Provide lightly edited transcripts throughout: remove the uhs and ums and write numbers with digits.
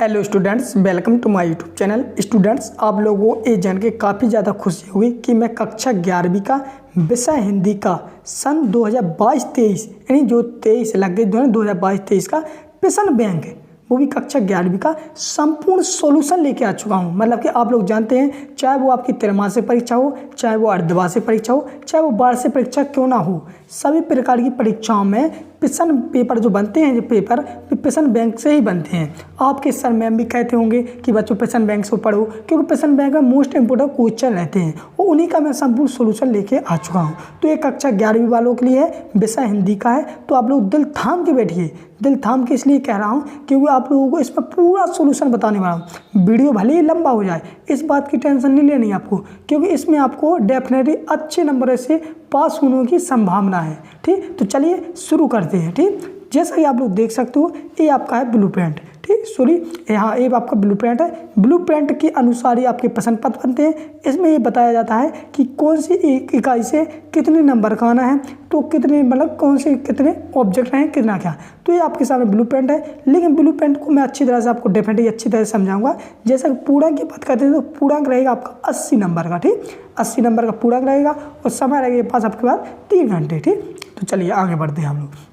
Hello students, welcome to my YouTube channel. Students, आप लोगों को ये जान के काफ़ी ज़्यादा खुशी हुई कि मैं कक्षा 11वीं का विषय हिंदी का सन 2022-23 यानी जो 23 लग गई 2022-23 का प्रश्न बैंक है, वो भी कक्षा 11वीं का संपूर्ण सॉल्यूशन लेके आ चुका हूँ। मतलब कि आप लोग जानते हैं, चाहे वो आपकी त्रैमासिक परीक्षा हो, चाहे वो अर्धवार्षिक परीक्षा हो, चाहे वो वार्षिक परीक्षा क्यों ना हो, सभी प्रकार की परीक्षाओं में प्रश्न पेपर जो बनते हैं, जो पेपर प्रश्न बैंक से ही बनते हैं। आपके सर मैम भी कहते होंगे कि बच्चों प्रश्न बैंक से पढ़ो, क्योंकि प्रश्न बैंक में मोस्ट इंपोर्टेंट क्वेश्चन रहते हैं और उन्हीं का मैं संपूर्ण सोल्यूशन लेके आ चुका हूँ। तो ये कक्षा 11वीं वालों के लिए है, विषय हिंदी का है। तो आप लोग दिल थाम के बैठिए। दिल थाम के इसलिए कह रहा हूँ क्योंकि आप लोगों को इसमें पूरा सोल्यूशन बताने वाला हूँ। वीडियो भले ही लंबा हो जाए, इस बात की टेंशन नहीं लेनी आपको, क्योंकि इसमें आपको डेफिनेटली अच्छे नंबर से पास होने की संभावना है। ठीक, तो चलिए शुरू करते हैं। ठीक, जैसा कि आप लोग देख सकते हो, ये आपका है ब्लूप्रिंट। ठीक, सॉरी, यहाँ ये आपका ब्लूप्रिंट है। ब्लूप्रिंट के अनुसार ही आपके प्रश्न पत्र बनते हैं। इसमें ये बताया जाता है कि कौन सी एक इकाई से कितने नंबर का आना है, तो कितने मतलब कौन से कितने ऑब्जेक्ट हैं, कितना क्या। तो ये आपके सामने ब्लूप्रिंट है, लेकिन ब्लूप्रिंट को मैं अच्छी तरह से आपको डेफिनेटली अच्छी तरह से समझाऊंगा। जैसा कि पूर्णांक की बात करते हैं तो पूर्णांक रहेगा आपका 80 नंबर का। ठीक, 80 नंबर का पूर्णांक रहेगा और समय रहेगा पास आपके पास 3 घंटे। ठीक, तो चलिए आगे बढ़ते हैं हम लोग।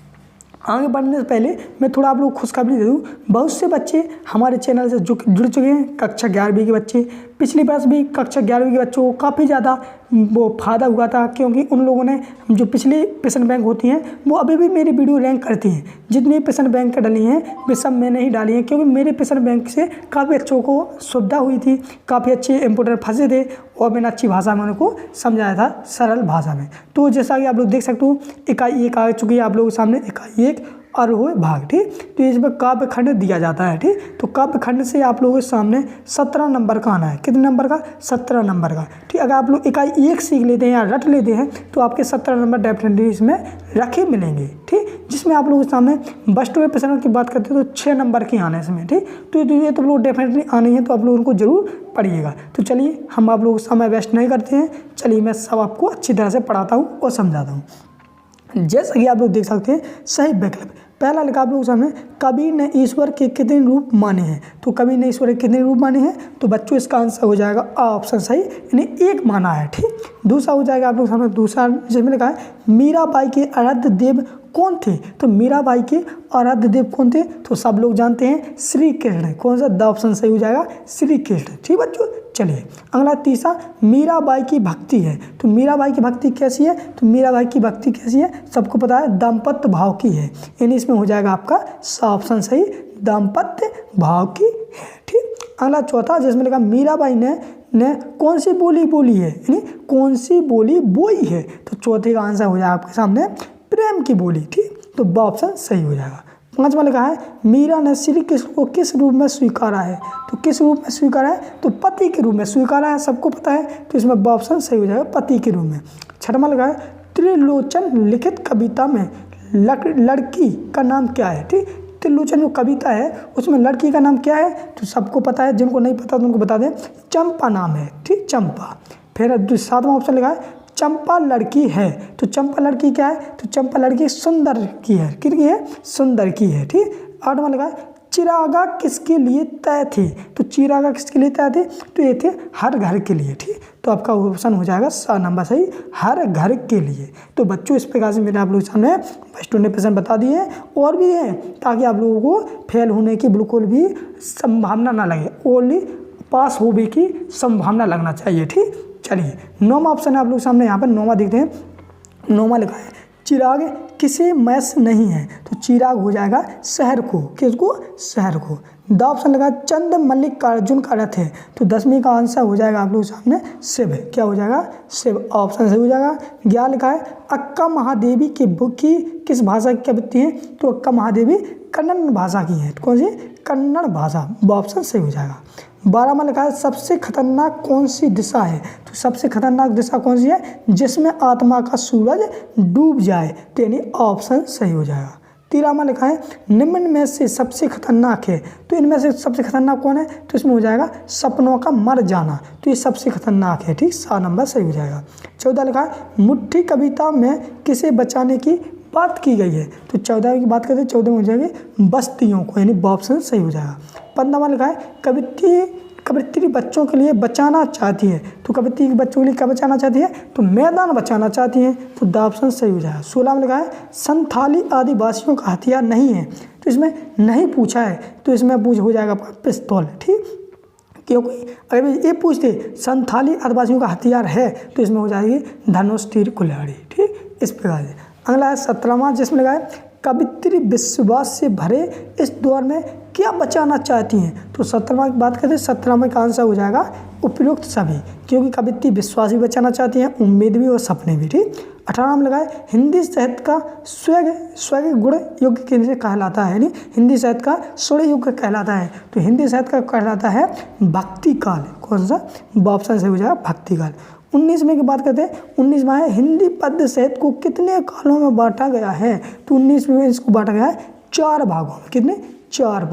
आगे बढ़ने से पहले मैं थोड़ा आप लोग खुशखबरी दे दूँ। बहुत से बच्चे हमारे चैनल से जुड़ चुके हैं, कक्षा 11वीं के बच्चे। पिछली वर्ष भी कक्षा 11वीं के बच्चों को काफ़ी ज़्यादा वो फ़ायदा हुआ था, क्योंकि उन लोगों ने जो पिछले प्रश्न बैंक होती हैं वो अभी भी मेरी वीडियो रैंक करती हैं। जितनी प्रश्न बैंक डली हैं वे सब मैंने ही डाली हैं, क्योंकि मेरे प्रश्न बैंक से काफ़ी बच्चों को सुविधा हुई थी, काफ़ी अच्छे इंपोर्टेंट फंसे थे और मैंने अच्छी भाषा में उनको समझाया था, सरल भाषा में। तो जैसा कि आप लोग देख सकते हो, इकाई 1 आ चुकी है आप लोगों के सामने, इकाई 1 और वो भाग। ठीक, तो इसमें काव्य खंड दिया जाता है। ठीक, तो काव्य खंड से आप लोगों के सामने 17 नंबर का आना है। कितने नंबर का? 17 नंबर का। ठीक, अगर आप लोग इकाई 1 सीख लेते हैं या रट लेते हैं तो आपके 17 नंबर डेफिनेटली इसमें रखे मिलेंगे। ठीक, जिसमें आप लोगों के सामने वस्तु के प्रश्नों की बात करते हैं तो 6 नंबर के आने इसमें। ठीक, तो ये तो लोग डेफिनेटली आने हैं, तो आप लोग उनको जरूर पढ़िएगा। तो चलिए, हम आप लोगों को समय वेस्ट नहीं करते हैं, चलिए मैं सब आपको अच्छी तरह से पढ़ाता हूँ और समझाता हूँ। जैसा कि आप लोग देख सकते हैं, सही विकल्प पहला लिखा आप लोगों के सामने, कवि ने ईश्वर के कितने रूप माने हैं। तो कवि ने ईश्वर के कितने रूप माने हैं, तो बच्चों इसका आंसर हो जाएगा ऑप्शन सही, यानी 1 माना है। ठीक, दूसरा हो जाएगा आप लोग सामने, दूसरा जिसमें लिखा है मीराबाई के आराध्य देव कौन थे। तो मीराबाई के आराध्य देव कौन थे, तो सब लोग जानते हैं श्री कृष्ण। कौन सा? द ऑप्शन सही हो जाएगा श्री कृष्ण। ठीक बच्चों, चलिए अगला तीसरा, मीराबाई की भक्ति है। तो मीराबाई की भक्ति कैसी है, तो मीराबाई की भक्ति कैसी है, सबको पता है, दाम्पत्य भाव की है, यानी इसमें हो जाएगा आपका ऑप्शन सही, दाम्पत्य भाव की है। ठीक, अगला चौथा जिसमें लिखा मीराबाई ने कौन सी बोली बोली है, यानी कौन सी बोली बोई है। तो चौथे का आंसर हो जाएगा आपके सामने प्रेम की बोली। ठीक, तो ब ऑप्शन सही हो जाएगा। 5वां लिखा है मीरा ने श्री कृष्ण को किस रूप में स्वीकारा है। तो किस रूप में स्वीकारा है, तो पति के रूप में स्वीकारा है, सबको पता है, तो इसमें ब ऑप्शन सही हो जाएगा, पति के रूप में। 6वां लिखा है त्रिलोचन लिखित कविता में लड़की का नाम क्या है। ठीक, त्रिलोचन जो कविता है उसमें लड़की का नाम क्या है, तो सबको पता है, जिनको नहीं पता तो उनको बता दें, चंपा नाम है। ठीक, चंपा। फिर 7वां ऑप्शन लिखा है चंपा लड़की है। तो चंपा लड़की क्या है, तो चंपा लड़की सुंदर की है, किसकी है, सुंदर की है। ठीक, 8वां लगा चिरागा किसके लिए तय थे। तो चिरागा किसके लिए तय थे, तो ये थे हर घर के लिए। ठीक, तो आपका ऑप्शन हो जाएगा 7 नंबर सही, हर घर के लिए। तो बच्चों, इस प्रकार से मैंने आप लोगों के सामने बच्चों ने प्रश्न बता दिए हैं, और भी है, ताकि आप लोगों को फेल होने की बिल्कुल भी संभावना ना लगे, ओनली पास होने की संभावना लगना चाहिए। ठीक, चलिए 9वां ऑप्शन है आप लोग सामने, यहाँ पर 9वां देखते हैं। 9वां लिखा है चिराग किसे मैस नहीं है। तो चिराग हो जाएगा शहर को, किसको, शहर को। द ऑप्शन लगा चंद मल्लिकार्जुन का रथ है। तो 10वीं का आंसर हो जाएगा आप लोग सामने शिव। क्या हो जाएगा, शिव, ऑप्शन सही हो जाएगा। 11 लिखा है अक्का महादेवी की बुक की किस भाषा की कविता है। तो अक्का महादेवी कन्नड़ भाषा की है। कौन सी, कन्नड़ भाषा, ऑप्शन सही हो जाएगा। 12वां लिखा है सबसे खतरनाक कौन सी दिशा है। तो सबसे खतरनाक दिशा कौन सी है, जिसमें आत्मा का सूरज डूब जाए, तो यानी ऑप्शन सही हो जाएगा। 13वां लिखा है निम्न में से सबसे खतरनाक है। तो इनमें से सबसे खतरनाक कौन है, तो इसमें हो जाएगा सपनों का मर जाना। तो ये सबसे खतरनाक है। ठीक, 7 नंबर सही हो जाएगा। 14 लिखा है मुट्ठी कविता में किसे बचाने की बात की गई है। तो 14 की बात करते हैं, 14 में हो जाएगी बस्तियों को, यानी ऑप्शन सही हो जाएगा। 15वां लिखा है कवित्री बच्चों के लिए बचाना चाहती है। तो कवित्री बच्चों के लिए क्या बचाना चाहती है? तो मैदान बचाना चाहती है। तो द ऑप्शन सही हो जाएगा। 16 में लिखा है संथाली आदिवासियों का हथियार नहीं है। तो इसमें नहीं पूछा है, तो इसमें पूछ हो जाएगा पिस्तौल। ठीक, क्योंकि अगर ये पूछते संथाली आदिवासियों का हथियार है तो इसमें हो जाएगी धनुष तीर कुल्हाड़ी। ठीक, इस प्रकार से। अगला है 17वां, जिसमें लगा है कवित्री विश्वास से भरे इस दौर में क्या बचाना चाहती हैं। तो 17वां की बात करते हैं, 17वां का आंसर हो जाएगा उपयुक्त सभी, क्योंकि कवित्री विश्वास भी बचाना चाहती हैं, उम्मीद भी और सपने भी। ठीक, 18वां में लगा है हिंदी साहित्य का स्वर्ण गुण युग किसे कहलाता है, यानी हिंदी साहित्य का स्वर्ण युग कहलाता है। तो हिंदी साहित्य का कहलाता है भक्ति काल। कौन सा? ऑप्शन सही हो जाएगा भक्ति काल। 19वें की बात करते हैं, 19वां है हिंदी पद्य साहित्य को कितने कालों में बांटा गया है। तो 19वें में इसको बांटा गया है 4 भागों में। कितने? 4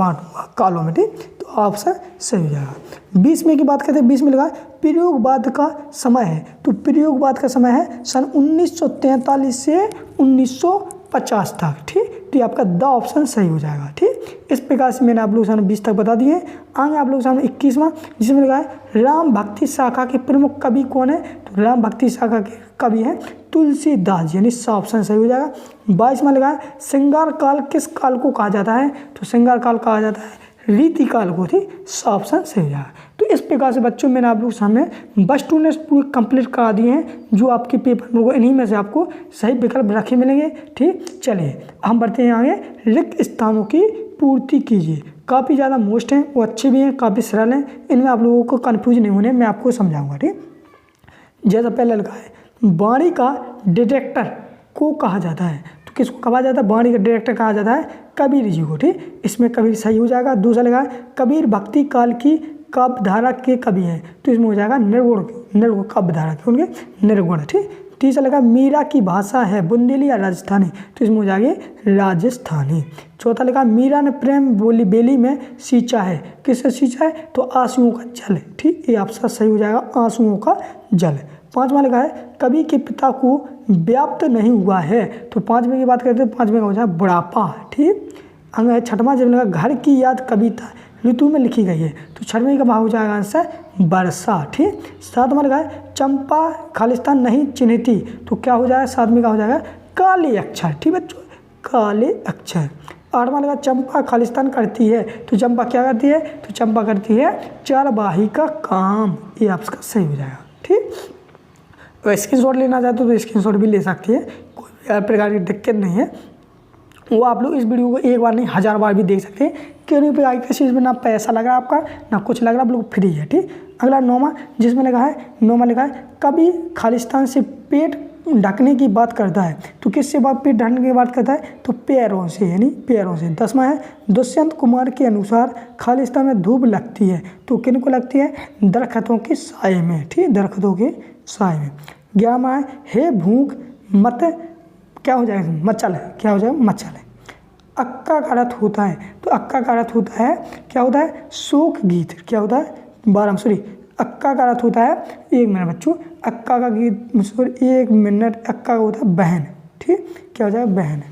कालों में। ठीक, तो ऑप्शन सही हो जाएगा। 20वें की बात करते हैं, 20 में लगा प्रयोगवाद का समय है। तो प्रयोगवाद का समय है सन 1943 से 1950 तक। ठीक, तो ये आपका द ऑप्शन सही हो जाएगा। ठीक, इस प्रकार से मैंने आप लोगों के सामने 20 तक बता दिए। आगे आप लोगों के सामने 21वां, जिसमें लगा है राम भक्ति शाखा के प्रमुख कवि कौन है। तो राम भक्ति शाखा के कवि हैं तुलसीदास जी, यानी ऑप्शन सही हो जाएगा। 22वां लगा है श्रृंगार काल किस काल को कहा जाता है। तो श्रृंगार काल कहा जाता है रीति काल को। थी, ऑप्शन सही हो जाएगा। तो इस प्रकार से बच्चों मैंने आप लोग सामने बस 2 ने पूरी कंप्लीट करा दिए हैं, जो आपके पेपर में इन्हीं में से आपको सही विकल्प रखे मिलेंगे। ठीक, चलिए हम बढ़ते हैं आगे। रिक्त स्थानों की पूर्ति कीजिए। काफ़ी ज़्यादा मोस्ट हैं, वो अच्छे भी हैं, काफ़ी सरल हैं, इनमें आप लोगों को कन्फ्यूज नहीं होने, मैं आपको समझाऊंगा। ठीक, जैसा पहले लिखा है वाणी का डिटेक्टर को कहा जाता है। तो किसको कहा जाता है? वाणी का डिटेक्टर कहा जाता है कबीर जी को। ठीक, इसमें कबीर सही हो जाएगा। दूसरा लगा कबीर भक्ति काल की काव्य धारा के कवि हैं। तो इसमें हो जाएगा निर्गुण काव्य धारा के उनके निर्गुण। ठीक, तीसरा लगा मीरा की भाषा है बुंदेली या राजस्थानी। तो इसमें हो जाएगी राजस्थानी। चौथा लगा मीरा ने प्रेम बोली बेली में सींचा है। किससे सींचा है? तो आंसुओं का जल। ठीक, ये आपका सही हो जाएगा आंसुओं का जल। 5वां लगा है कवि के पिता को व्याप्त नहीं हुआ है। तो 5वें की बात करते हैं, 5वें का हो जाए बुढ़ापा। ठीक, अगर 6वां जब लगा घर की याद कविता ऋतु में लिखी गई है। तो 6वें का भाव हो जाएगा आंसर वर्षा। ठीक, 7वां लगा है चंपा खालिस्तान नहीं चिन्हती। तो क्या हो जाएगा? 7वें का हो जाएगा काले अक्षर। ठीक बच्चों, काले अक्षर। 8वां लगा चंपा खालिस्तान करती है। तो चंपा क्या करती है? तो चंपा करती है चरवाही का काम। ये आपका सही हो जाएगा। ठीक, तो स्क्रीनशॉट लेना चाहते हो तो स्क्रीनशॉट भी ले सकती है, कोई प्रकार की दिक्कत नहीं है। वो आप लोग इस वीडियो को एक बार नहीं 1000 बार भी देख सकते हैं। क्यों नहीं? प्रकार किसी चीज़ में ना पैसा लग रहा है आपका, ना कुछ लग रहा है, आप लोग फ्री है। ठीक, अगला 9वां, जिसमें लगा है 9वां लिखा है कभी खालिस्तान से पेट ढकने की बात करता है। तो किससे पेट ढकने की बात करता है? तो पैरों से, यानी पैरों से। 10वां है दुष्यंत कुमार के अनुसार खालिस्तान में धूप लगती है। तो किन को लगती है? दरख्तों के साए में। ठीक, दरख्तों के साए में। 11वां है हे भूख मत क्या हो जाएगा? मचल। क्या हो जाएगा? मचल। अक्का का अर्थ होता है। तो अक्का का अर्थ होता है क्या होता है? शोक गीत। क्या होता है? 12 सॉरी, अक्का का अर्थ होता है 1 मिनट बच्चों, अक्का का गीत सॉरी 1 मिनट, अक्का का होता है बहन। ठीक, क्या हो जाएगा? बहन।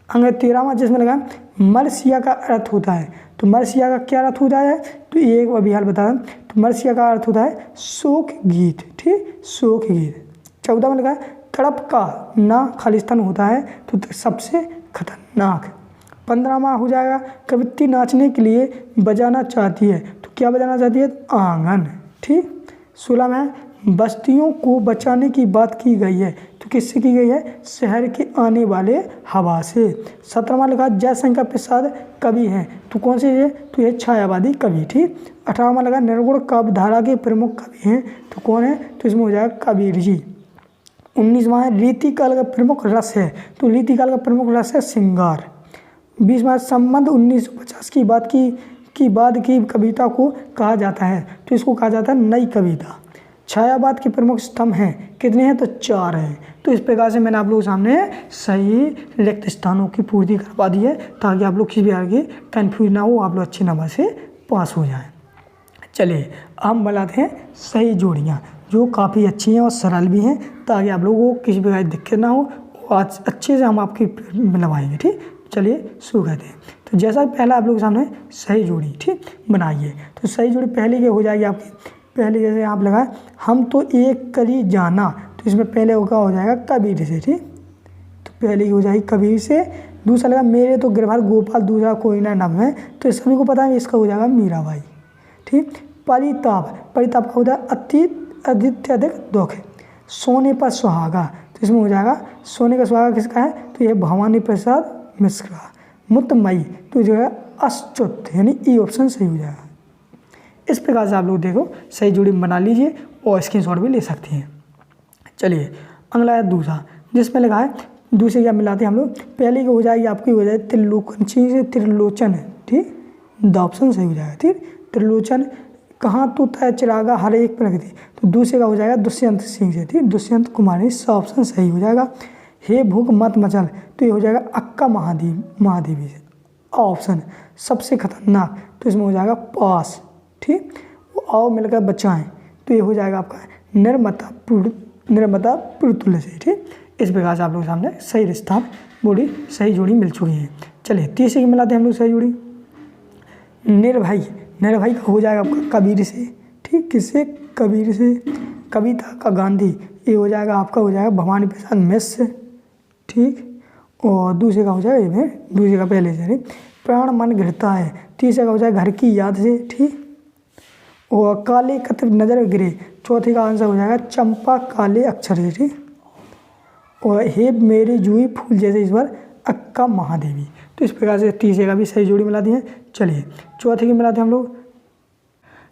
अंग 13वां, जिसमें लगा मरसिया का अर्थ होता है। तो मरसिया का क्या अर्थ होता है? तो एक अभी हाल बता रहा हूँ। तो मरसिया का अर्थ होता है शोक गीत। ठीक, शोक गीत। 14 में लगा तड़प का ना खालिस्तान होता है। तो सबसे खतरनाक। 15वां हो जाएगा कवित्री नाचने के लिए बजाना चाहती है। तो क्या बजाना चाहती है? आंगन। ठीक, 16 में बस्तियों को बचाने की बात की गई है। तो किससे की गई है? शहर के आने वाले हवा से। 17वां लिखा जयशंकर प्रसाद कवि हैं। तो कौन से ये? तो ये छायावादी कवि। ठीक, 18वां लगा निर्गुण काव्य धारा के प्रमुख कवि हैं। तो कौन है? तो इसमें हो जाएगा कबीर जी। 19वां है रीतिकाल का प्रमुख रस है। तो रीतिकाल का प्रमुख रस है श्रृंगार। 20वां संबंध 1950 की बाद की कविता को कहा जाता है। तो इसको कहा जाता है नई कविता। छायावाद के प्रमुख स्तंभ हैं। कितने हैं? तो 4 हैं। तो इस प्रकार से मैंने आप लोगों के सामने सही रिक्त स्थानों की पूर्ति करवा दी है, ताकि आप लोग किसी भी आगे कन्फ्यूज ना हो, आप लोग अच्छे नंबर से पास हो जाएं। चलिए हम बनाते हैं सही जोड़ियाँ, जो काफ़ी अच्छी हैं और सरल भी हैं, ताकि आप लोगों को किसी प्रकार की दिक्कत ना हो। आज अच्छे से हम आपकी बनवाएंगे। ठीक, चलिए शुरू करते हैं। तो जैसा पहला आप लोगों के सामने सही जोड़ी ठीक बनाइए। तो सही जोड़ी पहले की हो जाएगी आपकी, पहले जैसे आप लगाए हम तो एक करी जाना, तो इसमें पहले क्या हो जाएगा कबीर से ठीक। तो पहले की हो जाएगी कबीर से। दूसरा लगा मेरे तो गिरधर गोपाल दूसरा कोई ना नाम है, तो सभी को पता है इसका हो जाएगा मीराबाई ठीक। परिताप, परिताप का होता है अत्यधिक दुख। सोने पर सुहागा, तो इसमें हो जाएगा सोने का सुहागा किसका है, तो यह भवानी प्रसाद मिश्रा। मुतमई, तो जो है अच्युत, यानी ई ऑप्शन सही हो जाएगा। इस प्रकार से आप लोग देखो सही जोड़ी बना लीजिए और स्क्रीनशॉट भी ले सकते हैं। चलिए अगला है दूसरा, जिसमें लगा है दूसरे क्या मिलाते हैं हम लोग, पहले की हो जाएगी आपकी हो जाएगी त्रिलोकन से त्रिलोचन ठीक, द ऑप्शन सही हो जाएगा ठीक। त्रिलोचन कहाँ तो तय चिरागा हर एक प्रगति, तो दूसरे का हो जाएगा दुष्यंत सिंह से ठीक, दुष्यंत कुमार, इसका ऑप्शन सही हो जाएगा। हे भूख मत मचल, तो ये हो जाएगा अक्का महादेवी से ऑप्शन। सबसे खतरनाक, तो इसमें हो जाएगा पास ठीक। वो आओ मिलकर बचाएं, तो ये हो जाएगा आपका निर्मता पुरतुल्य से ठीक। इस प्रकार से आप लोगों के सामने सही रिश्ता बोली सही जोड़ी मिल चुकी है। चलिए तीसरे की मिलाते हैं हम लोग सही जोड़ी। निर्भय, निर्भय का हो जाएगा आपका कबीर से ठीक, किससे कबीर से। कविता का गांधी, ये हो जाएगा आपका हो जाएगा भवानी प्रसाद मिश्र ठीक। और दूसरे का हो जाएगा ये दूसरे का पहले से ठीक। प्राण मन घिरता है, तीसरे का हो जाएगा घर की याद से ठीक। और काले कतब नजर गिरे, चौथे का आंसर हो जाएगा चंपा काले अक्षर से ठीक। और हे मेरे जूही फूल जैसे इस बार अक्का महादेवी, तो इस प्रकार से तीसरे का भी सही जोड़ी मिला दी है। चलिए चौथे की मिलाते हैं हम लोग।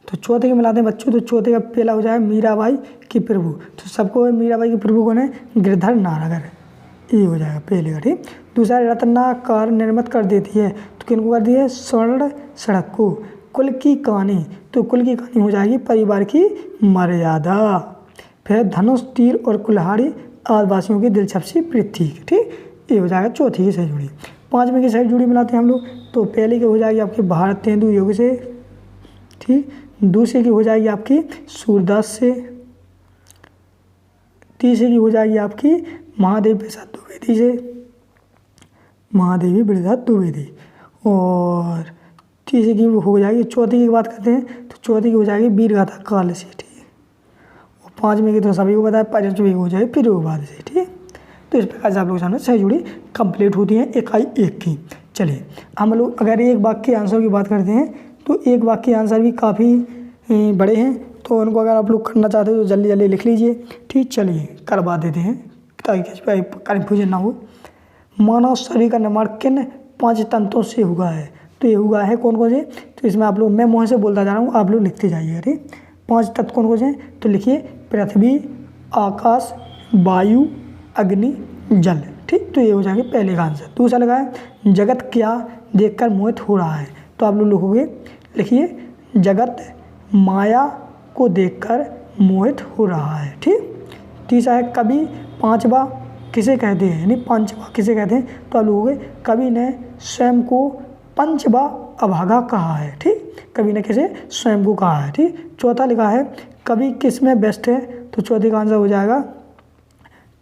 तो चौथे के मिलाते हैं बच्चों, तो चौथे का पहला हो जाएगा मीराबाई की प्रभु, तो सबको मीराबाई की प्रभु कौन है, गिरधर नारगर, ये हो जाएगा पहले का ठीक। दूसरा रत्नाकर निर्मित कर देती है, तो किनको कर दी है, स्वर्ण सड़क को। कुल की कहानी, तो कुल की कहानी हो जाएगी परिवार की मर्यादा। फिर धनुष तीर और कुल्हाड़ी आदिवासियों की दिलचस्पी प्रतीक ठीक, ये हो जाएगा चौथी की सही जोड़ी। पांचवें की सही जोड़ी मिलाते हैं हम लोग। तो पहले की हो जाएगी आपकी भारतेंदु योग से ठीक, दूसरे की हो जाएगी आपकी सूरदास से, तीसरे की हो जाएगी आपकी महादेवी प्रसाद द्विवेदी से, महादेवी प्रसाद द्विवेदी। और तीसरे की हो जाएगी, चौथी की बात करते हैं तो चौथी की हो जाएगी वीरगाथा काल से ठीक। और पाँचवें की तो सभी को बताया, पाँचवीं हो जाएगी फिरोबाद से ठीक। तो इस प्रकार से आप लोगों के सामने सही जोड़ी कंप्लीट होती है इकाई एक की। चलिए हम लोग अगर एक वाक्य के आंसर की बात करते हैं, तो एक वाक्य के आंसर भी काफ़ी बड़े हैं, तो उनको अगर आप लोग करना चाहते हो तो जल्दी जल्दी लिख लीजिए ठीक। चलिए करवा देते हैं ताकि कन्फ्यूजन ना हो। मानव शरीर का निर्माण किन 5 तंत्रों से हुआ है, तो ये हुआ है कौन कौन से, तो इसमें आप लोग मैं मुँह से बोलता जा रहा हूँ, आप लोग लिखते जाइए ठीक। 5 तत्व कौन कौन से, तो लिखिए पृथ्वी, आकाश, वायु, अग्नि, जल ठीक। तो ये हो जाएगा पहले का आंसर। दूसरा लगा है जगत क्या देखकर मोहित हो रहा है, तो आप लोग लिखोगे, लिखिए जगत माया को देखकर मोहित हो रहा है ठीक। तीसरा है कवि पांचवा किसे कहते हैं, यानी पांचवा किसे कहते हैं, तो आप लोगों कवि ने स्वयं को पंचवा अभागा कहा है ठीक, कवि ने किसे स्वयं को कहा है ठीक। चौथा लिखा है कवि किस में व्यस्त है, तो चौथे का आंसर हो जाएगा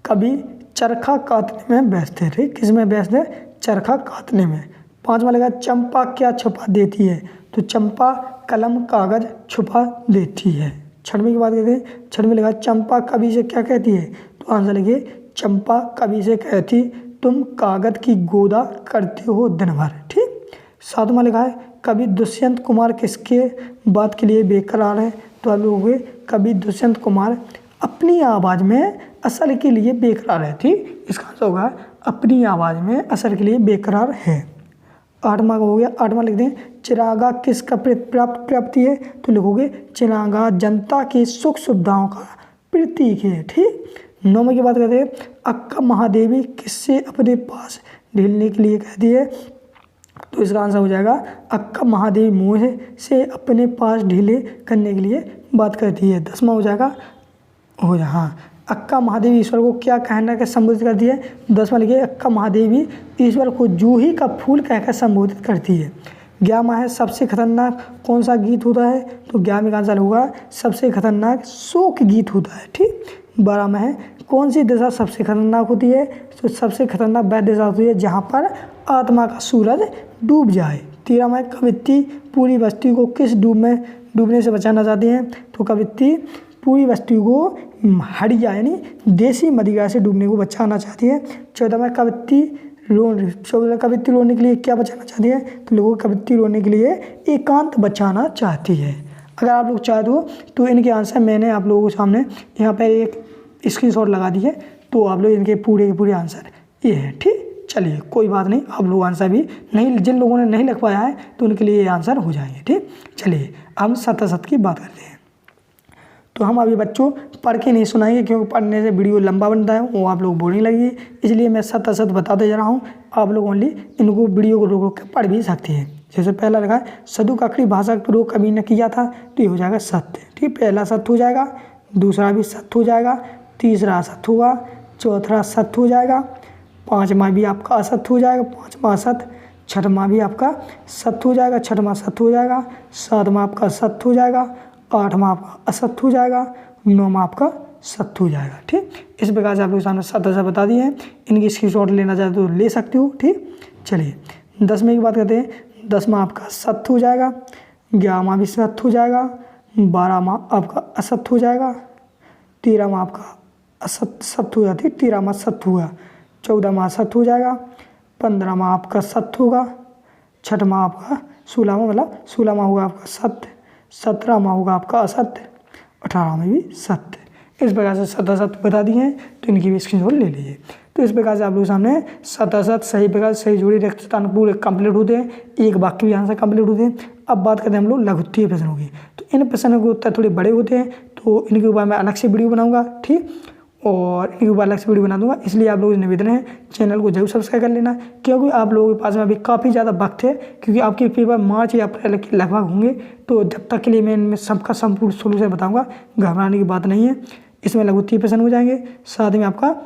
कवि चरखा काटने में व्यस्त है ठीक, किस में व्यस्त है, चरखा काटने में। पांचवा लगा चंपा क्या छुपा देती है, तो चंपा कलम कागज छुपा देती है। छठवीं की बात करते हैं, छठवीं लगा चंपा कवि से क्या कहती है, तो आंसर लिखिए चंपा कवि से कहती तुम कागज की गोदा करते हो दिन भर ठीक। सातवां लिखा है कवि दुष्यंत कुमार किसके बात के लिए बेकरार है, तो आप लोग कवि दुष्यंत कुमार अपनी आवाज़ में असर के लिए बेकरार है ठीक। इसका आंसर होगा अपनी आवाज़ में असर के लिए बेकरार है। आठवां का हो गया, आठवां लिख दें चिरागा किसका प्राप्ति है, तो लिखोगे चिरागा जनता की सुख सुविधाओं का प्रतीक है ठीक। नौवीं की बात करते हैं अक्का महादेवी किससे अपने पास ढीलने के लिए कहती है, तो इसका आंसर हो जाएगा अक्का महादेवी मोह से अपने पास ढीले करने के लिए बात करती है। 10वां हो जाएगा हाँ अक्का महादेवी ईश्वर को क्या कहना कर संबोधित करती है, 10वां लिखिए अक्का महादेवी ईश्वर को जूही का फूल कहकर संबोधित करती है। 11वां है सबसे खतरनाक कौन सा गीत होता है, तो 11वें का आंसर होगा सबसे खतरनाक शोक गीत होता है ठीक। 12वां है कौन सी दिशा सबसे खतरनाक होती है, तो सबसे खतरनाक वह दिशा होती है जहाँ पर आत्मा का सूरज डूब जाए। 13वां है कवियत्री पूरी बस्ती को किस डूबने से बचाना चाहती हैं? तो कवियत्री पूरी बस्ती को हड़िया यानी देसी मदिरा से डूबने को बचाना चाहती है। 14वां कवियत्री रोने के लिए क्या बचाना चाहती है? तो लोगों को कवियत्री रोने के लिए एकांत बचाना चाहती है। अगर आप लोग चाहते हो तो इनके आंसर मैंने आप लोगों के सामने यहाँ पर एक स्क्रीनशॉट लगा दी है, तो आप लोग इनके पूरे के पूरे आंसर ये है। ठीक, चलिए कोई बात नहीं, आप लोग आंसर भी नहीं, जिन लोगों ने नहीं लिख पाया है तो उनके लिए ये आंसर हो जाएंगे। ठीक, चलिए हम सत की बात करते हैं। तो हम अभी बच्चों पढ़ के नहीं सुनाएंगे क्योंकि पढ़ने से वीडियो लंबा बनता है, वो आप लोग बोरिंग लगेगी, इसलिए मैं सत बताते जा रहा हूँ। आप लोग ओनली इनको वीडियो को रोक रोक के पढ़ भी सकते हैं। जैसे पहला लगा सदु कखड़ी भाषा का प्रयोग कभी ने किया था, तो ये हो जाएगा सत्य। ठीक, पहला सत्य हो जाएगा, दूसरा भी सत्य हो जाएगा, तीसरा असत्य होगा, चौथा सत्य हो जाएगा, पाँचवा भी आपका असत्य हो जाएगा, पाँचवा असत्य, छठवां भी आपका सत्य हो जाएगा, छठवां सत्य हो जाएगा, सातवां आपका सत्य हो जाएगा, आठवां आपका असत्य हो जाएगा, नौवां आपका सत्य हो जाएगा। ठीक, इस प्रकार से आप लोग सामने सत्य बता दिए हैं। इनकी स्क्रीनशॉट लेना चाहते तो ले सकते हो। ठीक, चलिए 10वें की बात करते हैं। 10वां आपका सत्य हो जाएगा, 11वां भी सत्य हो जाएगा, 12वां आपका असत्य हो जाएगा, 13वां आपका असत्य सत्य हो जाती है, 13वां सत्य हुआ, 14वां सत्य हो जाएगा, 15वां आपका सत्य होगा, 6वां आपका 16वां होगा आपका सत्य, 17वां होगा आपका असत्य, 18वां भी सत्य। इस प्रकार से सत्य बता दिए हैं, तो इनकी भी स्क्रीनशॉट ले लीजिए। तो इस प्रकार से आप लोग सामने सत्य सही प्रकार से सही जोड़ी रिक्त स्थान पूरे कंप्लीट होते हैं, एक वाक्य भी आंसर कंप्लीट होते हैं। अब बात करते हैं हम लोग लघुत्तरीय प्रश्नों की। तो इन प्रश्नों के उत्तर थोड़े बड़े होते हैं, तो इनके ऊपर मैं अलग से वीडियो बनाऊंगा। ठीक, और इनके ऊपर अलग से वीडियो बना दूंगा, इसलिए आप लोगों से निवेदन है चैनल को जरूर सब्सक्राइब कर लेना, क्योंकि आप लोगों के पास में अभी काफ़ी ज़्यादा वक्त है, क्योंकि आपके पेपर मार्च या अप्रैल के लगभग होंगे। तो जब तक के लिए मैं इनमें सबका संपूर्ण सोल्यूशन बताऊंगा, घबराने की बात नहीं है। इसमें लघुत्तरीय प्रश्न हो जाएंगे, साथ में आपका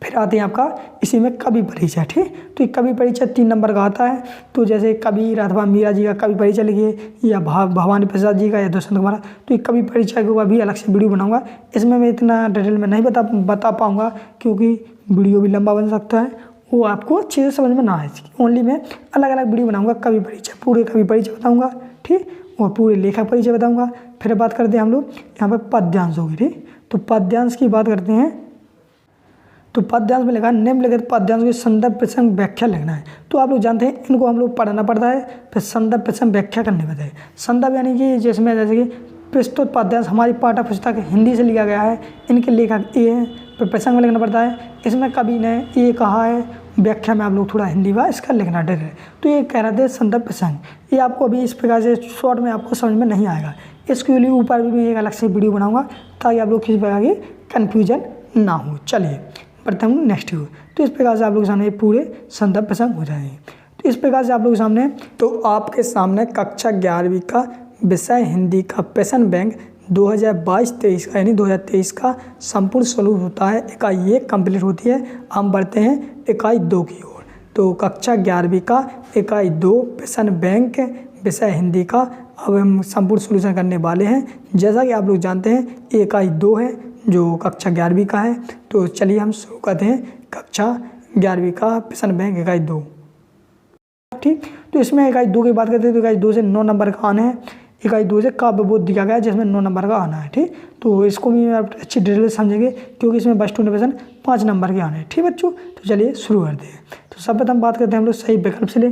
फिर आते हैं आपका इसी में कवि परिचय। ठीक, तो ये कवि परिचय 3 नंबर का आता है। तो जैसे कबीर अथवा मीरा जी का कवि परिचय लिखिए, या भवानी प्रसाद जी का, या दुष्यंत कुमार, तो ये कवि परिचय के ऊपर भी अलग से वीडियो बनाऊंगा। इसमें मैं इतना डिटेल में नहीं बता पाऊँगा, क्योंकि वीडियो भी लंबा बन सकता है, वो आपको अच्छे से समझ में ना आए। ओनली मैं अलग अलग वीडियो बनाऊँगा, कवि परिचय, पूरे कवि परिचय बताऊँगा। ठीक, और पूरे लेखक परिचय बताऊँगा। फिर बात करते हैं हम लोग यहाँ पर पद्यांश होगी। ठीक, तो पद्यांश की बात करते हैं। तो पद्यांश में लिखा निम्नलिखित पद्यांश के संदर्भ प्रसंग व्याख्या लिखना है। तो आप लोग जानते हैं इनको हम लोग पढ़ना पड़ता है, फिर संदर्भ प्रसंग व्याख्या करने पड़ता है। संदर्भ यानी कि जिसमें जैसे कि प्रस्तुत पद्यांश हमारी पाठ्य पुस्तक हिंदी से लिया गया है, इनके लेखक ये हैं, फिर प्रसंग में लिखना पड़ता है, इसमें कवि ने ये कहा है, व्याख्या में आप लोग थोड़ा हिंदी व इसका लिखना डर है। तो ये कह रहे थे संदर्भ प्रसंग, ये आपको अभी इस प्रकार से शॉर्ट में आपको समझ में नहीं आएगा। इसके लिए ऊपर भी मैं एक अलग से वीडियो बनाऊँगा, ताकि आप लोग किसी प्रकार की कन्फ्यूजन ना हो। चलिए प्रथम नेक्स्ट हो। तो इस प्रकार से आप लोग के सामने पूरे संदर्भ प्रसंग हो जाएंगे। तो इस प्रकार से आप लोग के सामने, तो आपके सामने कक्षा 11वीं का विषय हिंदी का प्रश्न बैंक 2022-23 का यानी 2023 का संपूर्ण सोल्व होता है। इकाई 1 कंप्लीट होती है। हम बढ़ते हैं इकाई 2 की ओर। तो कक्षा 11वीं का इकाई 2 प्रश्न बैंक विषय हिंदी का अब हम संपूर्ण सोल्यूशन करने वाले हैं। जैसा कि आप लोग जानते हैं इकाई 2 है जो कक्षा 11वीं का है। तो चलिए हम शुरू करते हैं कक्षा 11वीं का प्रश्न बैंक इकाई 2। ठीक, तो इसमें इकाई 2 की बात करते हैं। तो इकाई 2 से 9 नंबर का आना है। इकाई 2 से काव्य बोध दिया गया है, जिसमें 9 नंबर का आना है। ठीक, तो इसको भी आप अच्छी डिटेल समझेंगे, क्योंकि इसमें बस 2 प्रश्न 5 नंबर के आने हैं। ठीक बच्चों, तो चलिए शुरू करते हैं। तो सर्वप्रथम बात करते हैं हम लोग सही विकल्प से ले।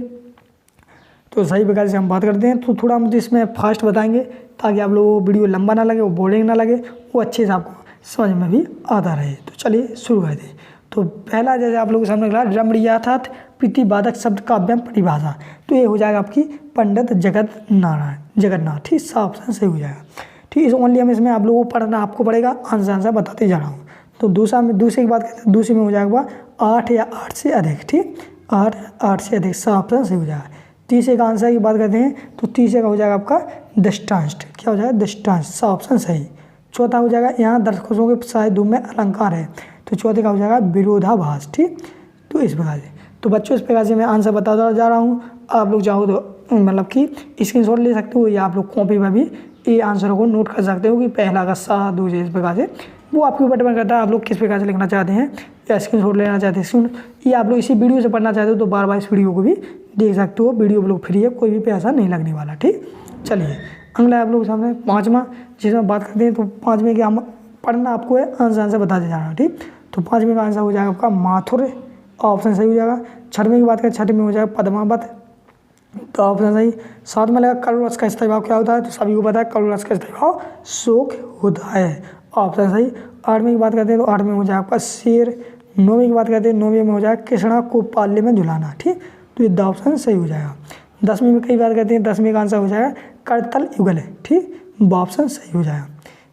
तो सही प्रकार से हम बात करते हैं। तो थोड़ा मुझे इसमें फास्ट बताएंगे, ताकि आप लोगों को वीडियो लंबा ना लगे, वो बोरिंग ना लगे, वो अच्छे से आपको समझ में भी आता रहे। तो चलिए शुरू करते हैं। तो पहला जैसे आप लोगों के सामने लगा रमणीयथार्थ प्रतिपादक शब्द काव्यम परिभाषा, तो ये हो जाएगा आपकी पंडित जगन्नाथ। ठीक, साफ ऑप्शन सही हो जाएगा। ठीक, इस ओनली हम इसमें आप लोगों को पढ़ना आपको पड़ेगा, आंसर बताते जा रहा हूँ। तो दूसरे की बात करते हैं। दूसरे में हो जाएगा 8 या 8 से अधिक। ठीक, 8 से अधिक, साफ ऑप्शन सही हो जाएगा। तीसरे का आंसर की बात करते हैं। तो तीसरे का हो जाएगा आपका दृष्टांत। क्या हो जाएगा? दृष्टांत, साफ ऑप्शन सही। चौथा हो जाएगा यहाँ दर्शकों के साहित्य में अलंकार है, तो चौथे का हो जाएगा विरोधाभास। ठीक, तो इस प्रकार से। तो बच्चों इस प्रकार से मैं आंसर बताता जा रहा हूँ। आप लोग चाहो तो मतलब कि स्क्रीनशॉट ले सकते हो, या आप लोग कॉपी में भी ये आंसरों को नोट कर सकते हो कि पहला का सा दूसरे, इस प्रकार से। वो आपके ऊपर डिपेंड करता है आप लोग किस प्रकार से लिखना चाहते हैं। या स्क्रीनशॉट लेना चाहते हैं या आप लोग इसी वीडियो से पढ़ना चाहते हो तो बार बार इस वीडियो को भी देख सकते हो। वीडियो आप लोग फ्री है, कोई भी पैसा नहीं लगने वाला। ठीक, चलिए अगला आप लोग सामने पाँचवा जिसमें बात करते हैं। तो पाँचवें के हम पढ़ना आपको है, आंसर बताते जाना। ठीक, तो पाँचवें का आंसर हो जाएगा आपका माथुर, ऑप्शन सही हो जाएगा। छठवें की बात करें, छठवें में हो जाएगा पद्मावत, तो ऑप्शन सही। साथ में लगा करुण रस का स्थायी भाव क्या होता है, तो सभी को पता है करुण रस का स्थायी भाव शोक होता है, ऑप्शन सही। आठवीं की बात करते हैं तो आठवीं में हो जाएगा आपका शेर। नौवीं की बात करते हैं, नौवीं में हो जाएगा कृष्णा को पाले में झुलाना। ठीक, तो ये ऑप्शन सही हो जाएगा। दसवीं में कई बात करते हैं, दसवीं का आंसर हो जाएगा करतल युगल। ठीक, ऑप्शन सही हो जाएगा।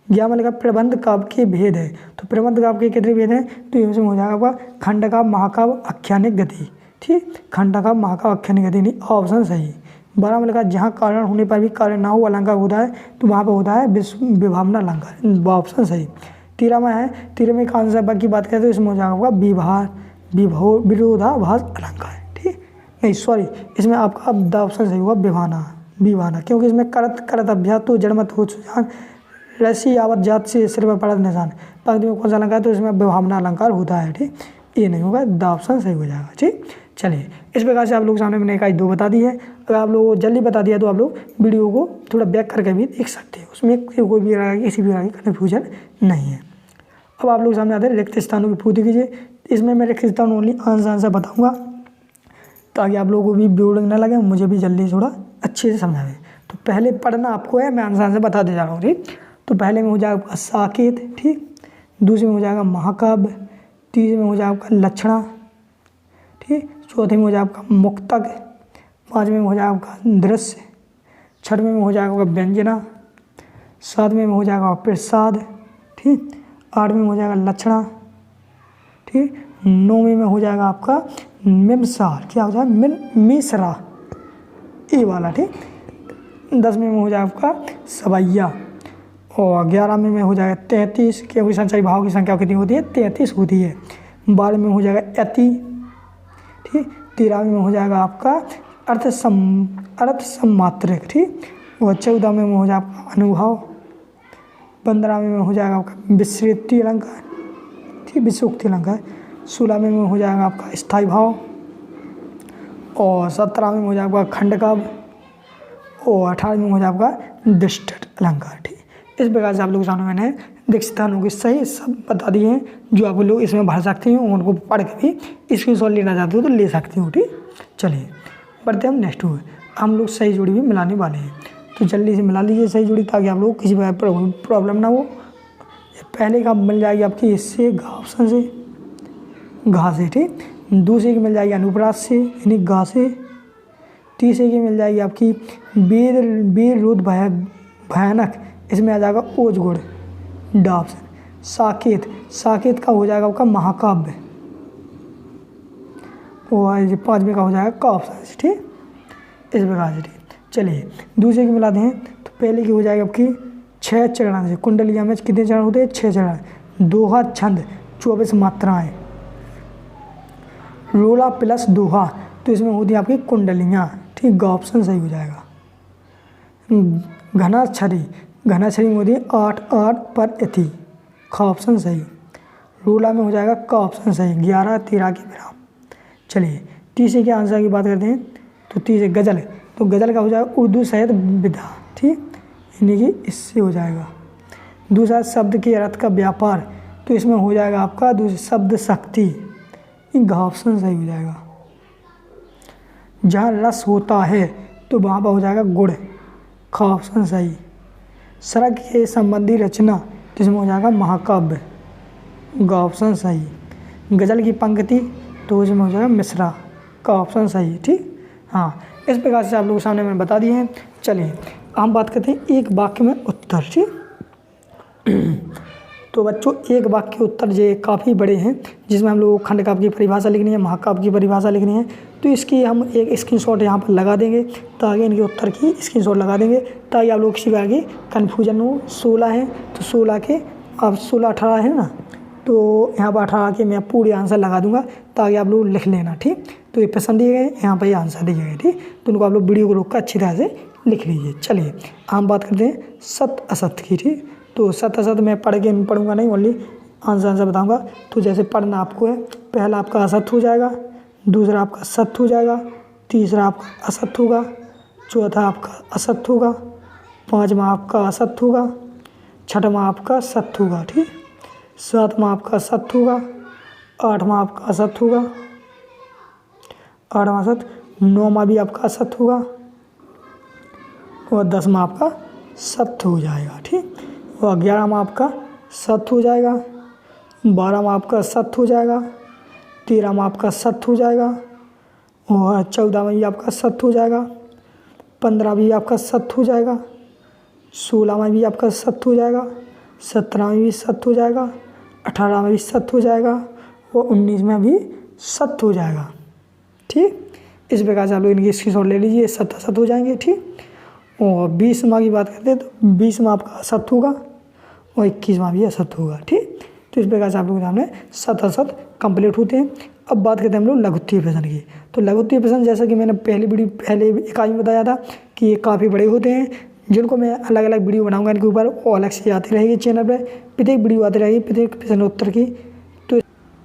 11 लगा प्रबंध काव्य के भेद है, तो प्रबंध काव्य के कितने भेद हैं, तो इसमें हो जाएगा आपका खंड काव्य, महाकाव्य, आख्यानिक गति। ठीक, खंड काव्य, महाकाव्य, आख्यानिक गति नहीं, ऑप्शन सही। 12 में लगा जहाँ कारण होने पर भी कार्य ना हो अलंकार होता है, तो वहाँ पर होता है विभावना अलंकार, ऑप्शन सही। 13 में है, 13वें का आंसर की बात करें तो इसमें हो जाएगा आपका विभार विरोधाभास अलंकार। ठीक, नहीं सॉरी, इसमें आपका ऑप्शन सही होगा विभाना, क्योंकि इसमें करत अभ्यास तो जड़मत हो सुजान रसी आवत जात से सिर पर पड़त निशान, पंक्ति में कौन सा अलंकार, तो इसमें विभावना अलंकार होता है। ठीक, ये नहीं होगा, ऑप्शन सही हो जाएगा। ठीक, चलिए इस प्रकार से आप लोग सामने मैंने इकाई 2 बता दी है। अगर आप लोगों को जल्दी बता दिया तो आप लोग वीडियो को थोड़ा बैक करके भी देख सकते हैं, उसमें कोई भी किसी भी तरह की कन्फ्यूजन नहीं है। अब आप लोग सामने आते हैं रिक्त स्थानों की पूर्ति कीजिए। इसमें मैं रिक्त स्थान ओनली आंसर बताऊँगा ताकि आप लोगों को भी बोरिंग ना लगे, मुझे भी जल्दी थोड़ा अच्छे से समझाएं। तो पहले पढ़ना आपको है, मैं आंसर बता दे जा रहा हूँ। ठीक, तो पहले में हो जाएगा आपका साकेत। ठीक, दूसरे में हो जाएगा महाकाव्य, तीसरे में हो जाएगा आपका लक्षणा। ठीक, चौथे में हो जाएगा आपका मुक्तक, पाँचवें में हो जाएगा आपका दृश्य, छठवें में हो जाएगा आपका व्यंजना, सातवें में हो जाएगा प्रसाद। ठीक, आठवें में हो जाएगा लक्षणा। ठीक, नौवें में हो जाएगा आपका मिमसार, क्या हो जाएगा मिसरा, ये वाला। ठीक, 10वें में हो जाएगा आपका सवैया, और 11वें में हो जाएगा 33, क्योंकि संचयी भाव की संख्या कितनी होती है, 33 होती है। 12वें में हो जाएगा यति। ठीक, 13वें में हो जाएगा आपका अर्थ सम्मात्रक। ठीक, और 14वें में हो जाएगा आपका अनुभव। 15वें में हो जाएगा आपका विसृति अलंकार। ठीक, विसुक्ति अलंकार। 16वें में हो जाएगा आपका स्थायी भाव, और 17वें में हो जाएगा आपका खंड काव्य, और 18वें में हो जाएगा आपका दृष्ट अलंकार। ठीक, इस प्रकार से आप लोग सामने मैंने रिक्त स्थानों के सही सब बता दिए हैं, जो आप लोग इसमें भर सकते हो, उनको पढ़ के भी स्क्रीनशॉट लेना चाहते हो तो ले सकते हो। ठीक, चलिए बढ़ते हम नेक्स्ट हुए, हम लोग सही जोड़ी भी मिलाने वाले हैं, तो जल्दी से मिला लीजिए सही जोड़ी ताकि आप लोग किसी प्रॉब्लम ना हो। पहले का मिल जाएगी आपकी इससे ऑप्शन से घा से। ठीक, दूसरे की मिल जाएगी अनुप्रास से यानी गा से। तीसरे की मिल जाएगी आपकी वीर रुद्र भयानक, इसमें आ जाएगा ओज गुड़, डाब से। साकेत का हो जाएगा आपका महाकाव्य, और 5वें का हो जाएगा का ऑप्शन से। ठीक, इस प्रकार से। ठीक, चलिए दूसरे की मिलाते हैं। तो पहले की हो जाएगी आपकी 6 चरण से, कुंडलिया में कितने चरण होते हैं, 6 चरण। दोहा छंद 24 मात्राएं, रोला प्लस दोहा, तो इसमें होती है आपकी कुंडलियाँ। ठीक, ऑप्शन सही हो जाएगा। घना छड़ी में होती है 8 पर यति, खा ऑप्शन सही। रोला में हो जाएगा का ऑप्शन सही, 11 13 के विराम। चलिए तीसरे के आंसर की बात करते हैं। तो तीसरे गज़ल, तो गज़ल का हो जाएगा उर्दू साहित्य विधा। ठीक, यानी कि इससे हो जाएगा। दूसरा शब्द के अर्थ का व्यापार, तो इसमें हो जाएगा आपका दूसरा शब्द शक्ति, ऑप्शन सही हो जाएगा। जहाँ रस होता है तो वहाँ पर हो जाएगा गुड़, खा ऑप्शन सही। सड़क के संबंधी रचना, तो इसमें हो जाएगा महाकाव्य, ऑप्शन सही। गज़ल की पंक्ति, तो इसमें हो जाएगा मिश्रा, का ऑप्शन सही। ठीक, हाँ इस प्रकार से आप लोगों के सामने मैंने बता दिए हैं। चलिए हम बात करते हैं एक वाक्य में उत्तर। ठीक, तो बच्चों एक वाक्य के उत्तर जो काफ़ी बड़े हैं, जिसमें हम लोग को खंड काव्य की परिभाषा लिखनी है, महाकाव्य की परिभाषा लिखनी है, तो इसकी हम एक स्क्रीनशॉट यहाँ पर लगा देंगे ताकि इनके उत्तर की स्क्रीनशॉट लगा देंगे ताकि आप लोग किसी भी आगे कन्फ्यूजन हो। 16 है तो 16 के अब 16 18 है ना, तो यहाँ पर 18 के मैं पूरे आंसर लगा दूंगा ताकि आप लोग लिख लेना। ठीक, तो ये पसंद दिए गए, यहाँ पर ये आंसर दिए गए। ठीक, तो उनको आप लोग वीडियो को रोक कर अच्छी तरह से लिख लीजिए। चलिए हम बात करते हैं सत्य असत्य की। ठीक, तो सत्य असत्य मैं पढ़ के पढ़ूंगा नहीं, ओनली आंसर बताऊंगा। तो जैसे पढ़ना आपको है, पहला आपका असत हो जाएगा, दूसरा आपका सत हो जाएगा, तीसरा आपका असत होगा, चौथा आपका असत होगा, पाँचवा आपका असत होगा, छठवां आपका सत होगा, ठीक। सातवां आपका सत होगा, आठवां आपका असत होगा, आठवां असत, नौवां भी आपका असत होगा और 10वां आपका सत हो जाएगा, ठीक। और 11वां आपका सत हो जाएगा, 12वां आपका सत हो जाएगा, 13वां आपका सत हो जाएगा और 14वां भी आपका सत हो जाएगा, 15वां भी आपका सत हो जाएगा, 16वां भी आपका सत हो जाएगा, 17वां भी सत हो जाएगा, 18वां भी सत हो जाएगा और 19वां भी सत हो जाएगा, ठीक। इस प्रकार से आप लोग इनकी स्क्रीनशॉट ले लीजिए, सत हो जाएंगे, ठीक। और 20वां की बात करते हैं तो 20वां आपका असत होगा और 21वां भी असत होगा, ठीक। तो इस प्रकार से आप लोगों के सामने सत असत कंप्लीट होते हैं। अब बात करते हैं हम लोग लघुत्तरीय प्रश्न की। तो लघुत्तरीय प्रश्न जैसा कि मैंने पहले इकाई में बताया था कि ये काफ़ी बड़े होते हैं, जिनको मैं अलग अलग वीडियो बनाऊंगा इनके ऊपर और अलग से आती रहेगी चैनल पर, प्रत्येक वीडियो आती रहेगी प्रत्येक प्रश्नोत्तर की।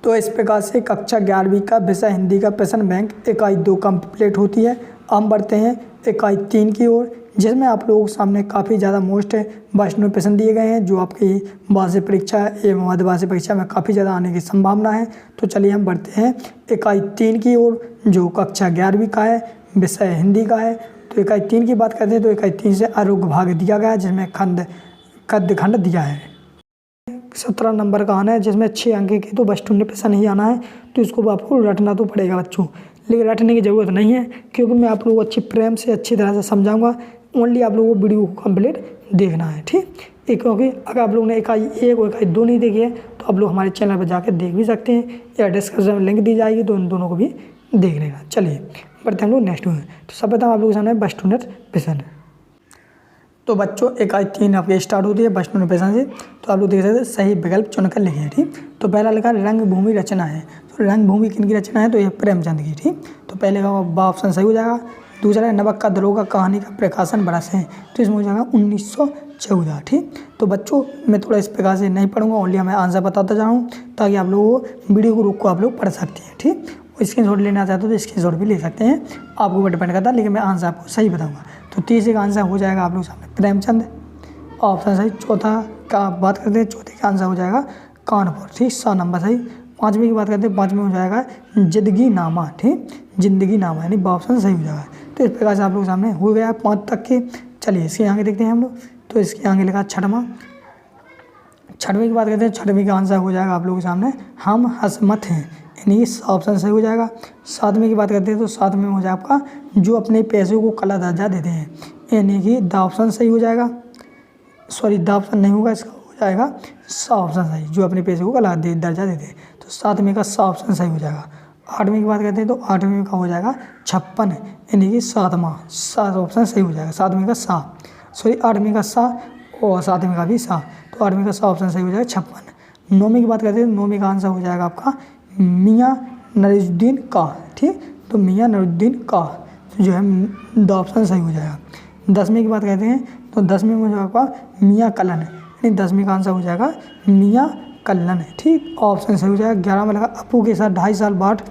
तो इस प्रकार से कक्षा 11वीं का विषय हिंदी का प्रश्न बैंक इकाई 2 कंप्लीट होती है। हम बढ़ते हैं इकाई 3 की ओर, जिसमें आप लोगों के सामने काफ़ी ज़्यादा मोस्ट वैष्णव प्रश्न दिए गए हैं, जो आपकी वार्षिक परीक्षा एवं अर्धवार्षिक परीक्षा में काफ़ी ज़्यादा आने की संभावना है। तो चलिए हम बढ़ते हैं इकाई 3 की ओर, जो कक्षा 11वीं का है, विषय हिंदी का है। तो इकाई 3 की बात करते हैं तो इकाई 3 से आरोग्य भाग दिया गया है, जिसमें गद्य खंड दिया है। 17 नंबर का आना है, जिसमें 6 अंक की तो वस्तुनिष्ठ प्रश्न ही आना है। तो इसको आपको रटना तो पड़ेगा बच्चों, लेकिन रटने की ज़रूरत नहीं है, क्योंकि मैं आप लोगों को अच्छी प्रेम से अच्छी तरह से समझाऊंगा। ओनली आप लोगों को वीडियो को कंप्लीट देखना है, ठीक। क्योंकि अगर आप लोगों ने इकाई 1 और इकाई 2 नहीं देखी है तो आप लोग हमारे चैनल पर जाकर देख भी सकते हैं, या डिस्क्रिप्शन में लिंक दी जाएगी, तो उन दोनों को भी देख लेना। चलिए बढ़ते हैं हम लोग नेक्स्ट में। तो सब बताओ आप लोगों के सामने वस्तुनिष्ठ प्रश्न। तो बच्चों इकाई 3 आपके स्टार्ट होती है वस्तुनिष्ठ प्रश्न से। तो आप लोग देख सकते हैं सही विकल्प चुनकर लिखिए, ठीक। तो पहला लिखा रंगभूमि रचना है। तो रंगभूमि किन की रचना है, तो ये प्रेमचंद की, ठीक। तो पहले का ऑप्शन सही हो जाएगा। दूसरा है नमक का दरोगा कहानी का प्रकाशन बरस है, तो इसमें हो जाएगा 1914, ठीक। तो बच्चों मैं थोड़ा इस प्रकार से नहीं पढ़ूंगा, ओनली मैं आंसर बताता जाऊँ, ताकि आप लोगों को वीडियो को रोक को आप लोग पढ़ सकते हैं, ठीक। स्क्रीनशॉट लेना चाहते हो तो स्क्रीनशॉट भी ले सकते हैं, आपको ऊपर डिपेंड करता है, लेकिन मैं आंसर आपको सही बताऊँगा। तो तीसरे का आंसर हो जाएगा आप लोग सामने प्रेमचंद, ऑप्शन सही। चौथा का बात करते हैं, चौथे का आंसर हो जाएगा कानपुर, ठीक, 100 नंबर सही। पाँचवीं की बात करते हैं, पाँचवीं हो जाएगा जिंदगी नामा, ठीक, जिंदगी नामा, यानी ऑप्शन सही हो जाएगा। तो इस प्रकार से आप लोग सामने हो गया 5 तक के। चलिए इसके आगे देखते हैं हम लोग। तो इसके आगे लिखा छठवां। छठवीं की बात करते हैं, छठवीं का आंसर हो जाएगा आप लोगों के सामने हम हसमत हैं, यानी ऑप्शन सही हो जाएगा। सातवीं की बात करते हैं तो सातवीं में हो जाएगा आपका जो अपने पैसों को कला दर्जा देते हैं, यानी कि द ऑप्शन सही हो जाएगा। सॉरी द ऑप्शन नहीं होगा, इसका हो जाएगा सा ऑप्शन सही, जो अपने पैसे को कला दर्जा देते हैं। तो सातवीं का सा ऑप्शन सही हो जाएगा। आठवीं की बात करते हैं तो आठवीं का हो जाएगा 56, यानी कि सातवां, सात ऑप्शन सही हो जाएगा। सातवीं का सा, सॉरी आठवीं का सा और सातवीं का भी सा, तो आठवीं का सा ऑप्शन सही हो जाएगा 56। नौवीं की बात करते हैं तो नौवीं का आंसर हो जाएगा आपका मियाँ नरीजुद्दीन का, ठीक। तो मियाँ नरीजुद्दीन का जो है द ऑप्शन सही हो जाएगा। 10वीं की बात करते हैं तो 10वीं में जो आपका मियाँ कलन, यानी 10वीं का आंसर हो जाएगा मियाँ कल्लन, ठीक, ऑप्शन सही हो जाएगा। 11 में लगा अपू के साथ 2.5 साल बाद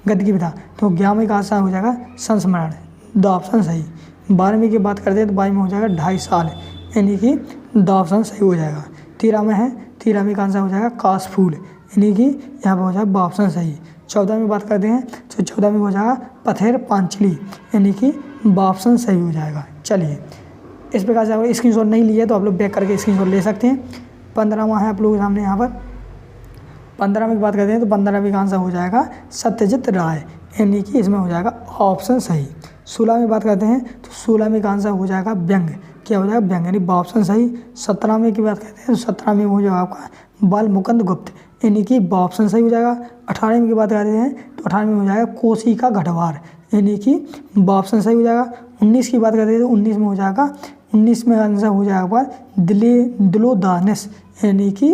गद्य की विधा, तो 11वीं का आंसर हो जाएगा संस्मरण, द ऑप्शन सही। 12वीं की बात करते हैं तो 22 में हो जाएगा 2.5 साल, यानी कि द ऑप्शन सही हो जाएगा। 13 में है, 13वीं का आंसर हो जाएगा काश फूल, यानी कि यहाँ पर हो जाएगा ऑप्शन सही। 14 में बात करते हैं तो 14 में हो जाएगा पथेर पांचली, यानी कि ऑप्शन सही हो जाएगा। चलिए इस प्रकार से अगर स्क्रीनशॉट नहीं लिए तो आप लोग बैक करके स्क्रीनशॉट ले सकते हैं। 15वां है आप लोगों के सामने यहाँ पर। 15वीं की बात करते हैं तो 15वीं का आंसर हो जाएगा सत्यजित राय, यानी कि इसमें हो जाएगा ऑप्शन सही। 16वीं बात करते हैं तो 16वीं का आंसर हो जाएगा व्यंग, क्या हो जाएगा व्यंग, यानी ऑप्शन सही। 17वीं की बात करते हैं तो 17वीं हो जाएगा आपका बाल मुकुंद गुप्त, यानी कि ऑप्शन सही हो जाएगा। 18वीं की बात करते हैं तो 18वीं हो जाएगा कोसी का गढ़वार, यानी कि ऑप्शन सही हो जाएगा। 19 की बात करते हैं तो 19 में हो जाएगा, 19 में आंसर हो जाएगा दिलोदानस, यानी कि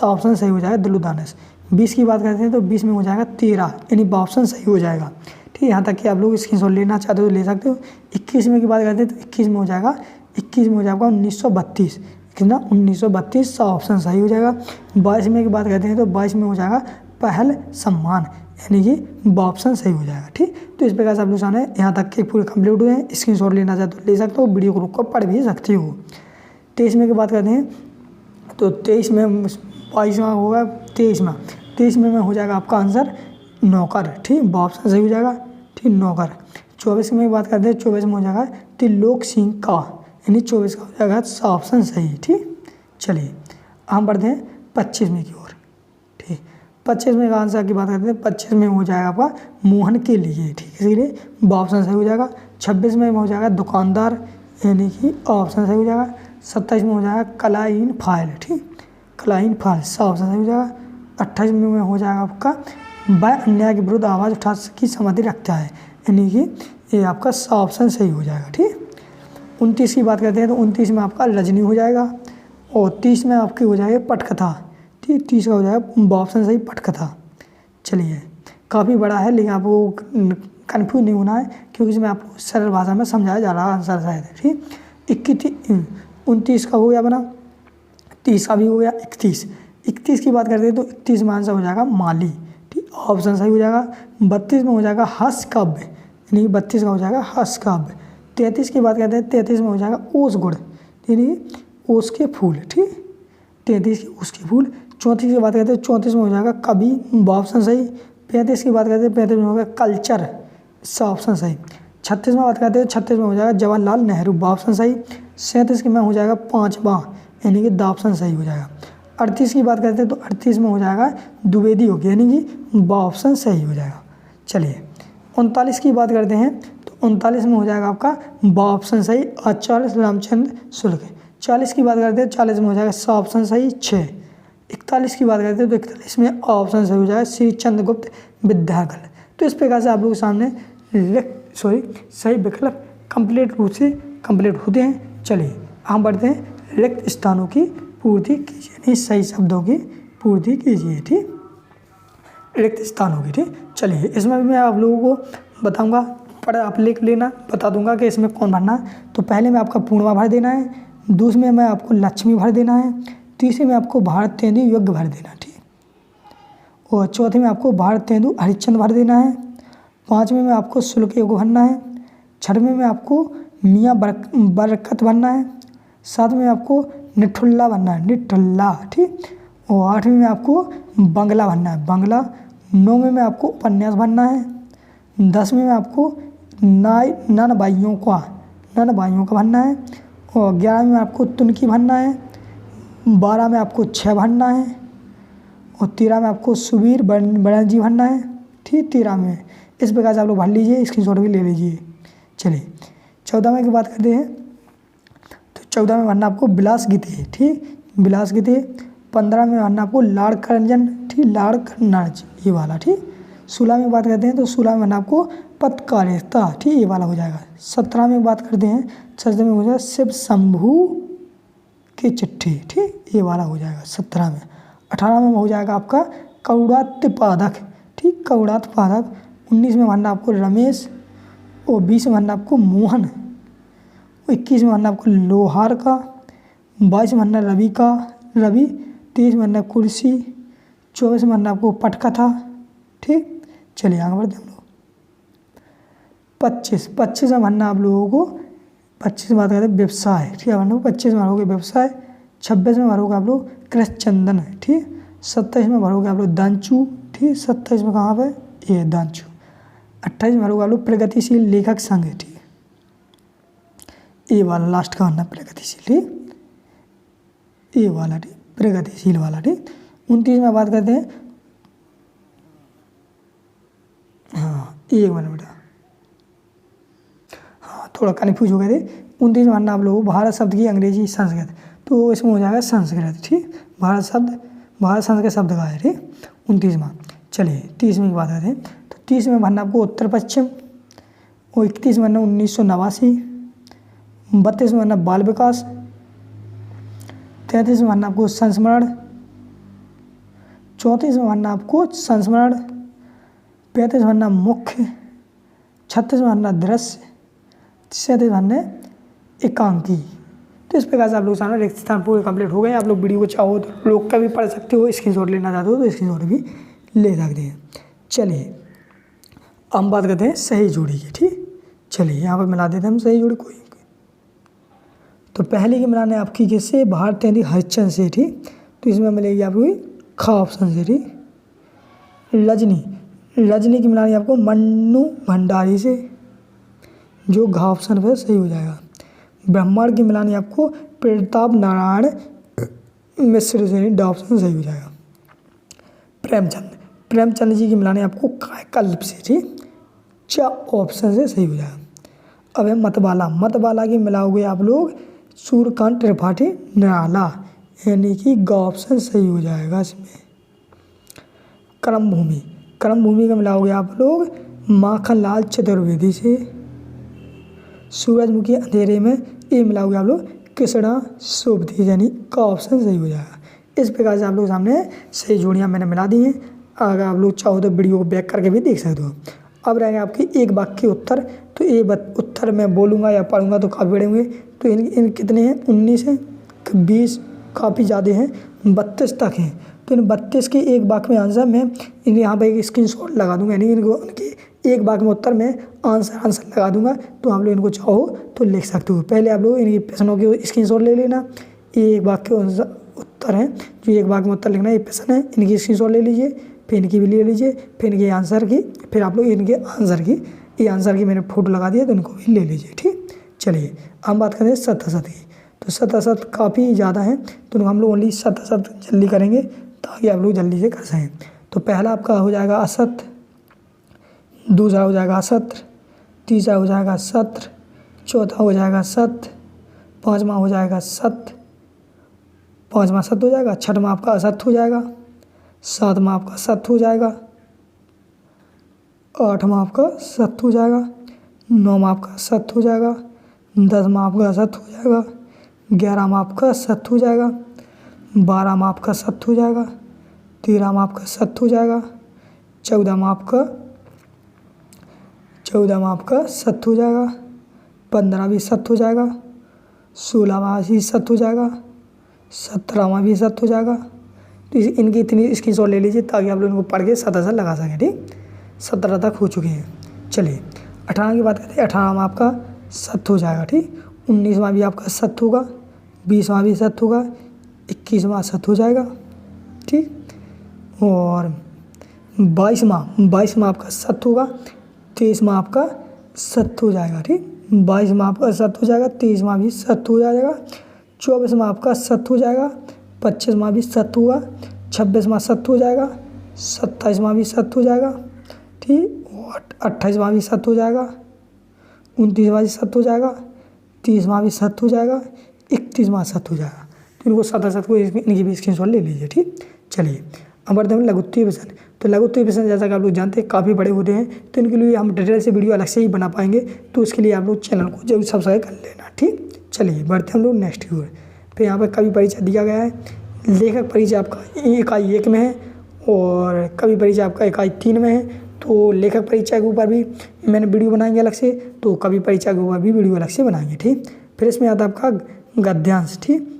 ऑप्शन सही हो जाएगा दिलोदानस। 20 की बात करते हैं तो 20 में हो जाएगा 13, यानी ऑप्शन सही हो जाएगा, ठीक। यहाँ तक कि आप लोग स्क्रीनशॉट लेना चाहते हो तो ले सकते हो। 21 में की बात करते हैं तो 21 में हो जाएगा 1932, कितना 1932 सा ऑप्शन सही हो जाएगा। 22 में की बात करते हैं तो 22 में हो जाएगा पहल सम्मान, यानी कि ऑप्शन सही हो जाएगा। ठीक, तो इस प्रकार से आप लोग सामने यहाँ तक के पूरे कंप्लीट हुए हैं। स्क्रीनशॉट लेना चाहते तो ले सकते हो, वीडियो को रुक कर पढ़ भी सकते हो। 23 में की बात करते हैं तो 23 में 22 में होगा 23 में हो जाएगा आपका आंसर नौकर। ठीक, ऑप्शन सही हो जाएगा। ठीक, नौकर। 24 में बात करते हैं, 24 में हो जाएगा त्रिलोक सिंह का, यानी 24 का हो जाएगा ऑप्शन सही। ठीक, चलिए हम बढ़ते हैं 25 में की ओर। ठीक, 25 में का आंसर की बात करते हैं, 25 में हो जाएगा आपका मोहन के लिए। ठीक, इसीलिए ऑप्शन सही हो जाएगा। 26 में हो जाएगा दुकानदार, यानी कि ऑप्शन सही हो जाएगा। 27 में हो जाएगा कलाइन फाइल। ठीक, कलाइन फाइल ऑप्शन सही हो जाएगा। 28 में हो जाएगा आपका वह अन्याय के विरुद्ध आवाज़ उठा की सहमति रखता है, यानी कि ये आपका ऑप्शन सही हो जाएगा। ठीक, 29 की बात करते हैं तो 29 में आपका रजनी हो जाएगा। और 30 में आपकी हो जाएगी पटकथा। ठीक, 30 का हो जाएगा ऑप्शन सही पटकथा। चलिए काफ़ी बड़ा है, लेकिन आपको कन्फ्यूज नहीं होना है, क्योंकि इसमें आपको सरल भाषा में समझाया जा रहा है आंसर शायद। ठीक, 29 का हो गया बना, 30 का भी हो गया। 31 की बात करते हैं तो 31 में आंसर हो जाएगा माली। ठीक, ऑप्शन सही हो जाएगा। 32 में हो जाएगा हस काव्य, यानी 32 का हो जाएगा हस काव्य। 33 की बात करते हैं, 33 में हो जाएगा ओस गुड़, यानी ओस के फूल। ठीक, 33 के ओस के फूल। 34 की बात करते हैं, 34 में हो जाएगा कवि, ऑप्शन सही। 35 की बात करते हैं, 35 में हो गया कल्चर, ऑप्शन सही। 36 में बात करते हैं, 36 में हो जाएगा जवाहरलाल नेहरू, ऑप्शन सही। 37 में हो जाएगा पांचवा, यानी कि ऑप्शन सही हो जाएगा। 38 की बात करते हैं तो 38 में हो जाएगा द्विवेदी हो गया, यानी कि ऑप्शन सही हो जाएगा। चलिए 39 की बात करते हैं तो 39 में हो जाएगा आपका ऑप्शन सही आचार्य रामचंद्र शुक्ल। 40 की बात करते हैं, 40 में हो जाएगा ऑप्शन सही 6। 41 की बात करते हैं तो 41 में ऑप्शन सही हो जाएगा श्री चंद्रगुप्त विद्याधर। तो इस प्रकार से आप लोगों के सामने सही विकल्प कंप्लीट रूप से कंप्लीट होते हैं। चलिए हम बढ़ते हैं रिक्त स्थानों की पूर्ति कीजिए, यानी सही शब्दों की पूर्ति कीजिए। ठीक, रिक्त स्थानों की। ठीक, चलिए इसमें भी मैं आप लोगों को बताऊंगा, पर आप लिख लेना, बता दूंगा कि इसमें कौन भरना है। तो पहले में आपका पूर्णवा भर देना है, दूसरे में आपको लक्ष्मी भर देना है, तीसरे में आपको भारत तेंदु योग्य भर देना। ठीक, और चौथे में आपको भारत तेंदु हरिश्चंद्र भर देना है। 5वें में आपको शुल्क योग्य भरना है। 6वें में आपको मियाँ बरकत भरना है। 7वें में आपको निठुल्ला भरना है, निठुल्ला। ठीक, और 8वें में आपको बंगला भरना है, बंगला। 9वें में आपको उपन्यास भरना है। 10वें में आपको नन बाइयों का भरना है। और 11वें में आपको तुनकी भरना है। 12 में आपको 6 भरना है। और 13 में आपको सुबीर बनर्जी भरना है। ठीक, 13 में इस प्रकार से आप लोग भर लीजिए, स्क्रीनशॉट भी ले लीजिए। चलिए 14वें की बात करते हैं तो 14 में भरना आपको विलास गीते। ठीक, विलास गीते। 15 में भरना आपको लाड़ करंजन। ठीक, लाड़ करनाज, ये वाला। ठीक, 16 में बात करते हैं तो 16 में भरना आपको पत्रकारिता। ठीक, ये वाला हो जाएगा। 17 में बात करते हैं, 17 में हो जाएगा शिव शंभू की चिट्ठी। ठीक, ये वाला हो जाएगा 17 में। 18 में हो जाएगा आपका कौड़ात्पादक। ठीक, कौड़ात्पादक। 19 में भरना आपको रमेश। और 20 में भरना आपको मोहन। 21 में भरना आपको लोहार का। 22 में भरना रवि का, रवि। 23 में भरना कुर्सी। 24 में भरना आपको पटकथा। ठीक, चलिए आगे बढ़ते हैं हम लोग। 25 में भरना आप लोगों को, 25 में बात करते हैं व्यवसाय। ठीक है, भरना 25 में भरोगे व्यवसाय। 26 में भरोगे आप लोग कृष्णचंदन। ठीक, 27 में भरोगे आप लोग दांचू। ठीक, 27 में कहाँ पे, ये दांचू। 28 में भरोगे आप लोग प्रगतिशील लेखक संघ। ठीक, ये वाला लास्ट का भरना प्रगतिशील। ठीक, ये वाला। ठीक, प्रगतिशील वाला। ठीक, 29 में बात करते हैं, हाँ एक मिनट बेटा, हाँ थोड़ा कन्फ्यूज हो गए थे। 29 में भरना आप लोगों को भारत शब्द की अंग्रेजी संस्कृत, तो इसमें हो जाएगा संस्कृत। ठीक, भारत संस्कृत शब्द का है। ठीक, 29 में। चलिए 30 में की बात करते हैं तो 30 में भरना आपको उत्तर पश्चिम। और 31 में भरना 1989। 32 में भरना बाल विकास। 33 में भरना आपको संस्मरण। 34 में भरना आपको संस्मरण। 35 में भरना मुख्य। 36 में भरना दृश्य। 37 में भरना एकांकी। तो तो इस प्रकार से आप लोग सामने रिक्त स्थान पूरे कंप्लीट हो गए। आप लोग वीडियो को चाहो तो लोग का भी पढ़ सकते हो, स्क्रीनशॉट लेना चाहते हो तो स्क्रीनशॉट भी ले सकते हैं। चलिए हम बात करते हैं सही जोड़ी की। ठीक, चलिए यहाँ पर मिला देते हैं हम सही जोड़ी कोई। तो पहले की मिलाने आपकी किससे, भारत हरिश्चंद्र से। ठीक, तो इसमें मिलेगी आपको ख ऑप्शन से। ठीक, रजनी की मिलानी आपको मन्नू भंडारी से, जो घ ऑप्शन पर सही हो जाएगा। ब्राह्मण की मिलानी आपको प्रताप नारायण मिश्र से, ड ऑप्शन सही हो जाएगा। प्रेमचंद जी की मिलानी आपको कल्प से। ठीक, च ऑप्शन से सही हो जाएगा। अब है मतवाला की मिलाओगे आप लोग सूर्यकांत त्रिपाठी निराला, यानी कि ग ऑप्शन सही हो जाएगा इसमें। कर्मभूमि का मिलाओगे आप लोग माखनलाल चतुर्वेदी से। सूरजमुखी अंधेरे में ये मिलाओगे आप लोग कृष्णा सोबती, यानी का ऑप्शन सही हो जाएगा। इस प्रकार से आप लोग सामने सही जोड़ियाँ मैंने मिला दी हैं। अगर आप लोग चाहो तो वीडियो को बैक करके भी देख सकते हो। अब रहेंगे आपकी एक वाक्य उत्तर। तो ये उत्तर मैं बोलूँगा या पढ़ूँगा तो काफ़ी बड़े होंगे। तो इन कितने हैं, 19 हैं, 20 काफ़ी ज़्यादा हैं, 32 तक हैं। तो इन 32 के एक वाक्य में आंसर मैं इन्हें यहाँ पर एक स्क्रीनशॉट लगा दूँगा, यानी इनको उनके एक वाक्य में उत्तर में आंसर लगा दूँगा। तो आप लोग इनको चाहो तो लिख सकते हो। पहले आप लोग इनके प्रश्नों के स्क्रीनशॉट ले लेना। ये एक वाक्य उत्तर है, जो एक वाक्य में उत्तर लिखना है, ये प्रश्न है, इनकी स्क्रीनशॉट ले लीजिए, फिर इनकी भी ले लीजिए, फिर इनके आंसर की, फिर आप लोग इनके आंसर की मैंने फोटो लगा दिया तो इनको भी ले लीजिए। ठीक, चलिए हम बात करें सत असत की। तो सत असत काफ़ी ज़्यादा हैं, तो हम लोग ओनली सत असत जल्दी करेंगे ताकि आप लोग जल्दी से कर सकें। तो पहला आपका हो जाएगा असत, दूसरा हो जाएगा असत्र, तीसरा हो जाएगा सत्र, चौथा हो जाएगा सत्य, पाँचवा हो जाएगा सत्य, पाँचवा सत्य हो जाएगा, छठवां आपका असत्य हो जाएगा, सातवां आपका सत्य हो जाएगा, आठवां आपका सत्य हो जाएगा, नौवां आपका सत्य हो जाएगा, 10वां आपका सत्य हो जाएगा, 11वां आपका सत्य हो जाएगा, 12वां आपका सत्य हो जाएगा, 13वां आपका सत्य हो जाएगा, 14वां आपका सत्य हो जाएगा, 15वां भी सत्य हो जाएगा, 16वां भी सत्य हो जाएगा, 17वां भी सत्य हो जाएगा। तो इनकी इतनी स्क्रीनशॉट ले लीजिए ताकि आप लोग इनको पढ़ के सतासर लगा सकें। ठीक, 17 तक हो चुके हैं। चलिए 18 की बात करते हैं। 18वां आपका सत्य हो जाएगा। ठीक, 19वां भी आपका सत्य होगा, 20वां भी सत्य होगा, 21वां सत्य हो जाएगा। ठीक, और 22वां आपका सत्य होगा, 23वां आपका सत्य हो जाएगा। ठीक, 22वां आपका सत्य हो जाएगा, 23वां भी सत्य हो जाएगा, 24वां आपका सत्य हो जाएगा, 25वां भी सत्य होगा, 26वां सत्य हो जाएगा, 27वां भी सत्य हो जाएगा। ठीक, और 28वां भी सत्य हो जाएगा, 29वां भी सत्य हो जाएगा, 30वां भी सत्य हो जाएगा, 31वां सत्य हो जाएगा। तो इनको सत को इनकी भी स्क्रीनशॉट ले लीजिए। ठीक, चलिए अब बढ़ते हैं लघुत्तरीय प्रश्न। तो लघुत्तरीय प्रश्न जैसा कि आप लोग जानते हैं काफ़ी बड़े होते हैं, तो इनके लिए हम डिटेल से वीडियो अलग से ही बना पाएंगे। तो उसके लिए आप लोग चैनल को जरूर सब्सक्राइब कर लेना। ठीक, चलिए बढ़ते हैं हम लोग नेक्स्ट की ओर। फिर यहाँ पर कवि परिचय दिया गया है, लेखक परिचय आपका इकाई 1 में है और कवि परिचय आपका इकाई 3 में है। तो लेखक परिचय के ऊपर भी मैंने वीडियो बनाएंगे अलग से, तो कवि परिचय के ऊपर भी वीडियो अलग से बनाएंगे। ठीक, फिर इसमें आता है आपका गद्यांश। ठीक,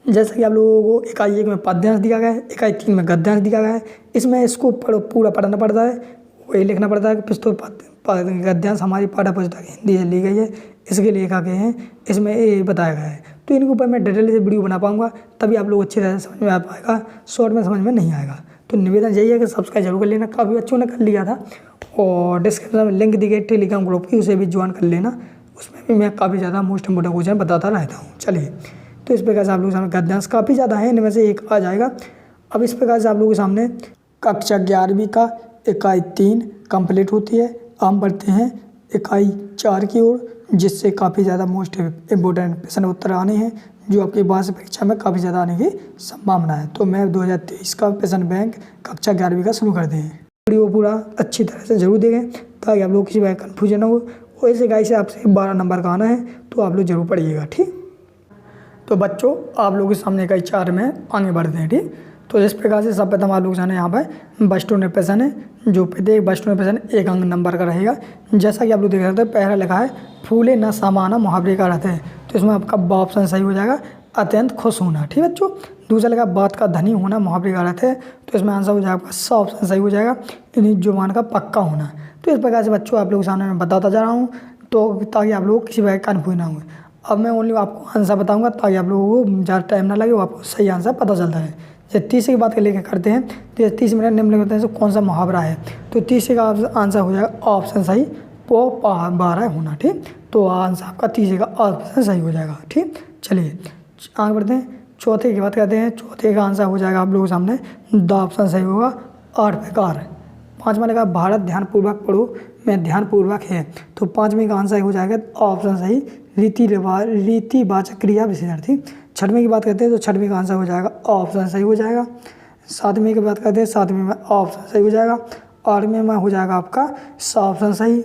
जैसा कि आप लोगों को इकाई 1 में पद्यांश दिया गया है, इकाई 3 में गद्यांश दिया गया है। इसमें इसको पूरा पढ़ना पड़ता है, वही लिखना पड़ता है कि पुस्तक गद्यांश हमारी पाठ्य पुस्तक हिंदी से ली गई है, इसके लेखक हैं, इसमें ये बताया गया है। तो इनके ऊपर मैं डिटेल से वीडियो बना पाऊंगा, तभी आप लोग अच्छी तरह से समझ में आ पाएगा, शॉर्ट में समझ में नहीं आएगा। तो निवेदन यही है कि सब्सक्राइब जरूर कर लेना, काफ़ी बच्चों ने कर लिया था। और डिस्क्रिप्शन में लिंक दी गई टेलीग्राम ग्रुप की, उसे भी ज्वाइन कर लेना, उसमें भी मैं काफ़ी ज़्यादा मोस्ट इंपोर्टेंट क्वेश्चन बताता रहता हूँ। चलिए, तो इस प्रकार से आप लोगों के सामने गद्यांश काफ़ी ज़्यादा है, इनमें से एक आ जाएगा। अब इस प्रकार से आप लोगों के सामने कक्षा 11वीं का इकाई 3 कंप्लीट होती है। हम बढ़ते हैं इकाई 4 की ओर, जिससे काफ़ी ज़्यादा मोस्ट इम्पोर्टेंट प्रश्न उत्तर आने हैं, जो आपके वार्षिक परीक्षा में काफ़ी ज़्यादा आने की संभावना है। तो मैं 2023 का प्रश्न बैंक कक्षा 11वीं का शुरू करते हैं। वीडियो पूरा अच्छी तरह से जरूर देखें ताकि आप लोग किसी बार कन्फ्यूजन हो। और इस इकाई से आपसे 12 नंबर का आना है, तो आप लोग जरूर पढ़िएगा। ठीक, तो बच्चों आप लोगों के सामने इकाई 4 में आगे बढ़ते हैं। ठीक, तो इस प्रकार से सब प्रथम आप लोग जाने यहाँ पर बस्टोन प्रश्न है, जो प्रत्येक बस्टोन प्रश्न 1 अंक नंबर का रहेगा। जैसा कि आप लोग देख सकते हैं, पहला लिखा है फूले न समाना मुहावरे का अर्थ है। तो तो इसमें आपका ब ऑप्शन सही हो जाएगा, अत्यंत खुश होना। ठीक है बच्चों। दूसरा लगा बात का धनी होना, मुहावरे का अर्थ है, तो इसमें आंसर हो जाएगा आपका स ऑप्शन सही हो जाएगा, यानी जुबान का पक्का होना। तो इस प्रकार से बच्चों आप लोगों के सामने मैं बताता जा रहा हूँ, तो ताकि आप लोग किसी प्रकार कन्फ्यूज ना हुए। अब मैं ओनली आपको आंसर बताऊंगा ताकि आप लोगों को ज़्यादा टाइम ना लगे, वो आपको सही आंसर पता चलता है। जब तीसरे की बात कर लेकर करते हैं, तो 30 मिनट निम्नलिखित में से कौन सा मुहावरा है, तो तीसरे का आंसर हो जाएगा ऑप्शन सही, पो पा 12 होना। ठीक, तो आंसर आपका तीसरे का ऑप्शन सही हो जाएगा। ठीक, चलिए आगे बढ़ते हैं। चौथे की बात करते हैं, चौथे का आंसर हो जाएगा आप लोगों के सामने द ऑप्शन सही होगा, 8 प्रकार। पाँचवा लगा भारत ध्यानपूर्वक पढ़ो में ध्यानपूर्वक है, तो पाँचवें का आंसर हो जाएगा ऑप्शन सही, रीतिवाचक क्रिया विशेषणार्थी। छठवीं की बात करते हैं, तो छठवीं का आंसर हो जाएगा ऑप्शन सही हो जाएगा। सातवीं की बात करते हैं, सातवीं में ऑप्शन सही हो जाएगा। आठवीं में हो जाएगा आपका ऑप्शन सही,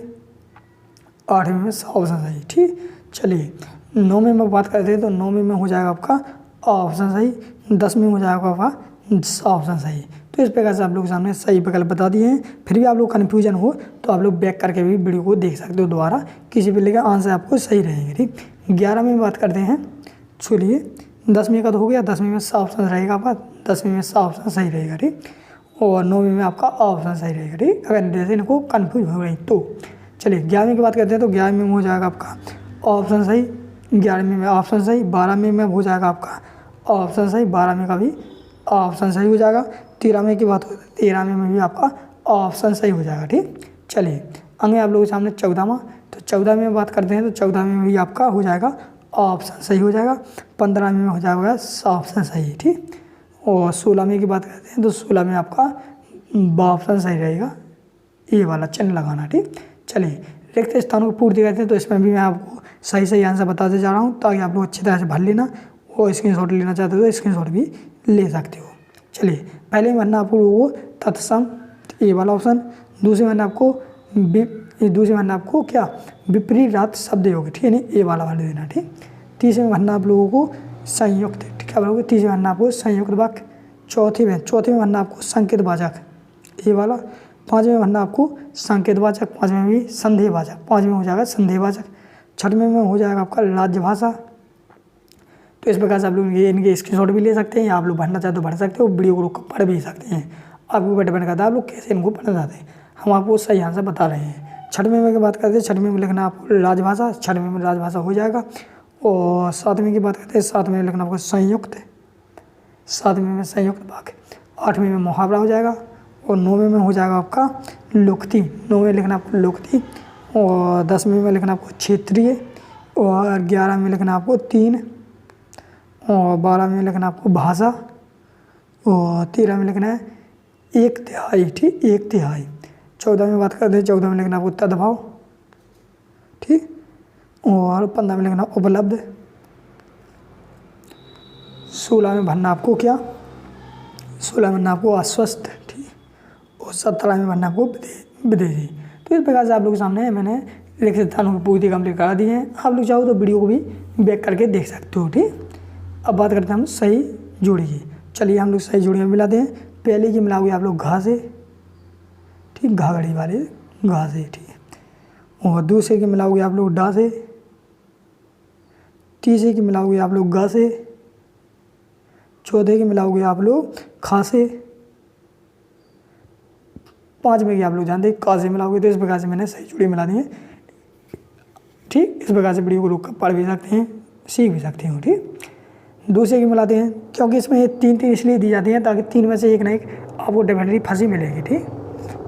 आठवीं में ऑप्शन सही। ठीक, चलिए नौवीं में बात करते हैं, तो नौवीं में हो जाएगा आपका ऑप्शन सही, 10वीं में हो जाएगा आपका ऑप्शन सही। तो इस प्रकार से आप लोग सामने सही विकल्प बता दिए हैं। फिर भी आप लोग कन्फ्यूजन हो तो आप लोग बैक करके भी वीडियो को देख सकते हो दोबारा, किसी भी लेकर आंसर आपको सही रहेंगे। ठीक, 11वीं में बात करते हैं, चलिए 10वीं का तो हो गया, 10वीं में ऑप्शन रहेगा आपका, 10वीं में ऑप्शन सही रहेगा। ठीक, और 9वीं में आपका ऑप्शन सही रहेगा। ठीक, अगर जैसे इनको कन्फ्यूज हो गई तो चलिए 11वीं की बात करते हैं, तो 11वीं में हो जाएगा आपका ऑप्शन सही, 11वीं में ऑप्शन सही, 12वीं में हो जाएगा आपका ऑप्शन सही, 12वीं का भी ऑप्शन सही हो जाएगा। 13वीं की बात हो, 13वीं में भी आपका ऑप्शन सही हो जाएगा। ठीक, चलिए आगे आप लोगों के सामने 14वां, तो 14वीं में बात करते हैं, तो 14वीं में भी आपका हो जाएगा ऑप्शन सही हो जाएगा। 15वीं में हो जाएगा ऑप्शन सही। ठीक, और 16वीं की बात करते हैं, तो 16 में आपका ऑप्शन सही रहेगा, ये वाला चिन्ह लगाना। ठीक, चलिए रिक्त स्थानों को पूर्ति करते हैं, तो इसमें भी मैं आपको सही सही आंसर बताते जा रहा हूँ ताकि आप लोग अच्छी तरह से भर लेना, और स्क्रीनशॉट लेना चाहते हो तो स्क्रीनशॉट भी ले सकते हो। चलिए पहले में भरना आपको वो तत्सम, ये वाला ऑप्शन। दूसरे में आपको दूसरे में आपको क्या विपरीत शब्द योग, ठीक है नहीं, ये वाला देना। ठीक, तीसरे में भरना आप लोगों को संयुक्त, ठीक है बोलोगे, तीसरे में भरना आपको संयुक्त वाक्य। चौथे में भरना आपको संकेतवाचक, ये वाला। पाँचवें में भरना आपको संकेतवाचक, पाँचवें में भी संदेहवाचक, पाँचवें में हो जाएगा संदेहवाचक। छठवें में हो जाएगा आपका राज्य भाषा। तो इस प्रकार से आप लोग ये इनके स्क्रीनशॉट भी ले सकते हैं, या आप लोग भरना चाहते हो भर सकते हो, वीडियो को पढ़ भी सकते हैं। आपके ऊपर डिपेंड करता है आप लोग कैसे इनको पढ़ना चाहते हैं, हम आपको सही आंसर बता रहे हैं। छठवें में की बात करते हैं, छठवें में लिखना आपको राजभाषा, छठवें में राजभाषा हो जाएगा। और सातवीं की बात करते हैं, सातवें में लिखना आपको संयुक्त, सातवें में संयुक्त वाक्य। आठवीं में मुहावरा हो जाएगा, और नौवें में हो जाएगा आपका लोकती, नौवें में लिखना आपको लोकती। और 10वीं में लिखना आपको क्षेत्रीय, और 11 में लिखना आपको 3, और 12 में लिखना आपको भाषा, और 13 में लिखना है 1/3। ठीक, 1/3। 14 में बात करते हैं, 14 में लिखना आपको तद्भाव। ठीक, और 15 में लिखना उपलब्ध। 16 में भरना आपको क्या, 16 में भरना आपको अस्वस्थ। ठीक, और 17 में भरना आपको विदेशी। तो इस प्रकार से आप लोग के सामने मैंने लिखित स्थानों की पूर्ति कंप्लीट करा दी है। आप लोग चाहो तो वीडियो को भी बैक करके देख सकते हो। ठीक, अब बात करते हैं हम सही जोड़िए। चलिए हम लोग सही जोड़ियाँ मिलाते हैं। पहले की मिलाओगे आप लोग घा से, ठीक, घाघड़ी वाले घा से। ठीक, और दूसरे की मिलाओगे आप लोग डा से, तीसरे की मिलाओगे आप लोग गा से, चौथे की मिलाओगे आप लोग खा से, पाँचवें की आप लोग जानते हैं का से मिलाओगे। तो इस प्रकार से मैंने सही जोड़ी मिला दी है। ठीक, इस प्रकार से वीडियो को रोक कर पढ़ भी सकते हैं, सीख भी सकते हो। ठीक, दूसरे की मिलाते हैं, क्योंकि इसमें ये 3 इसलिए दी जाती हैं ताकि 3 में से एक ना एक आपको डेफिनेटली फंसी मिलेगी। ठीक,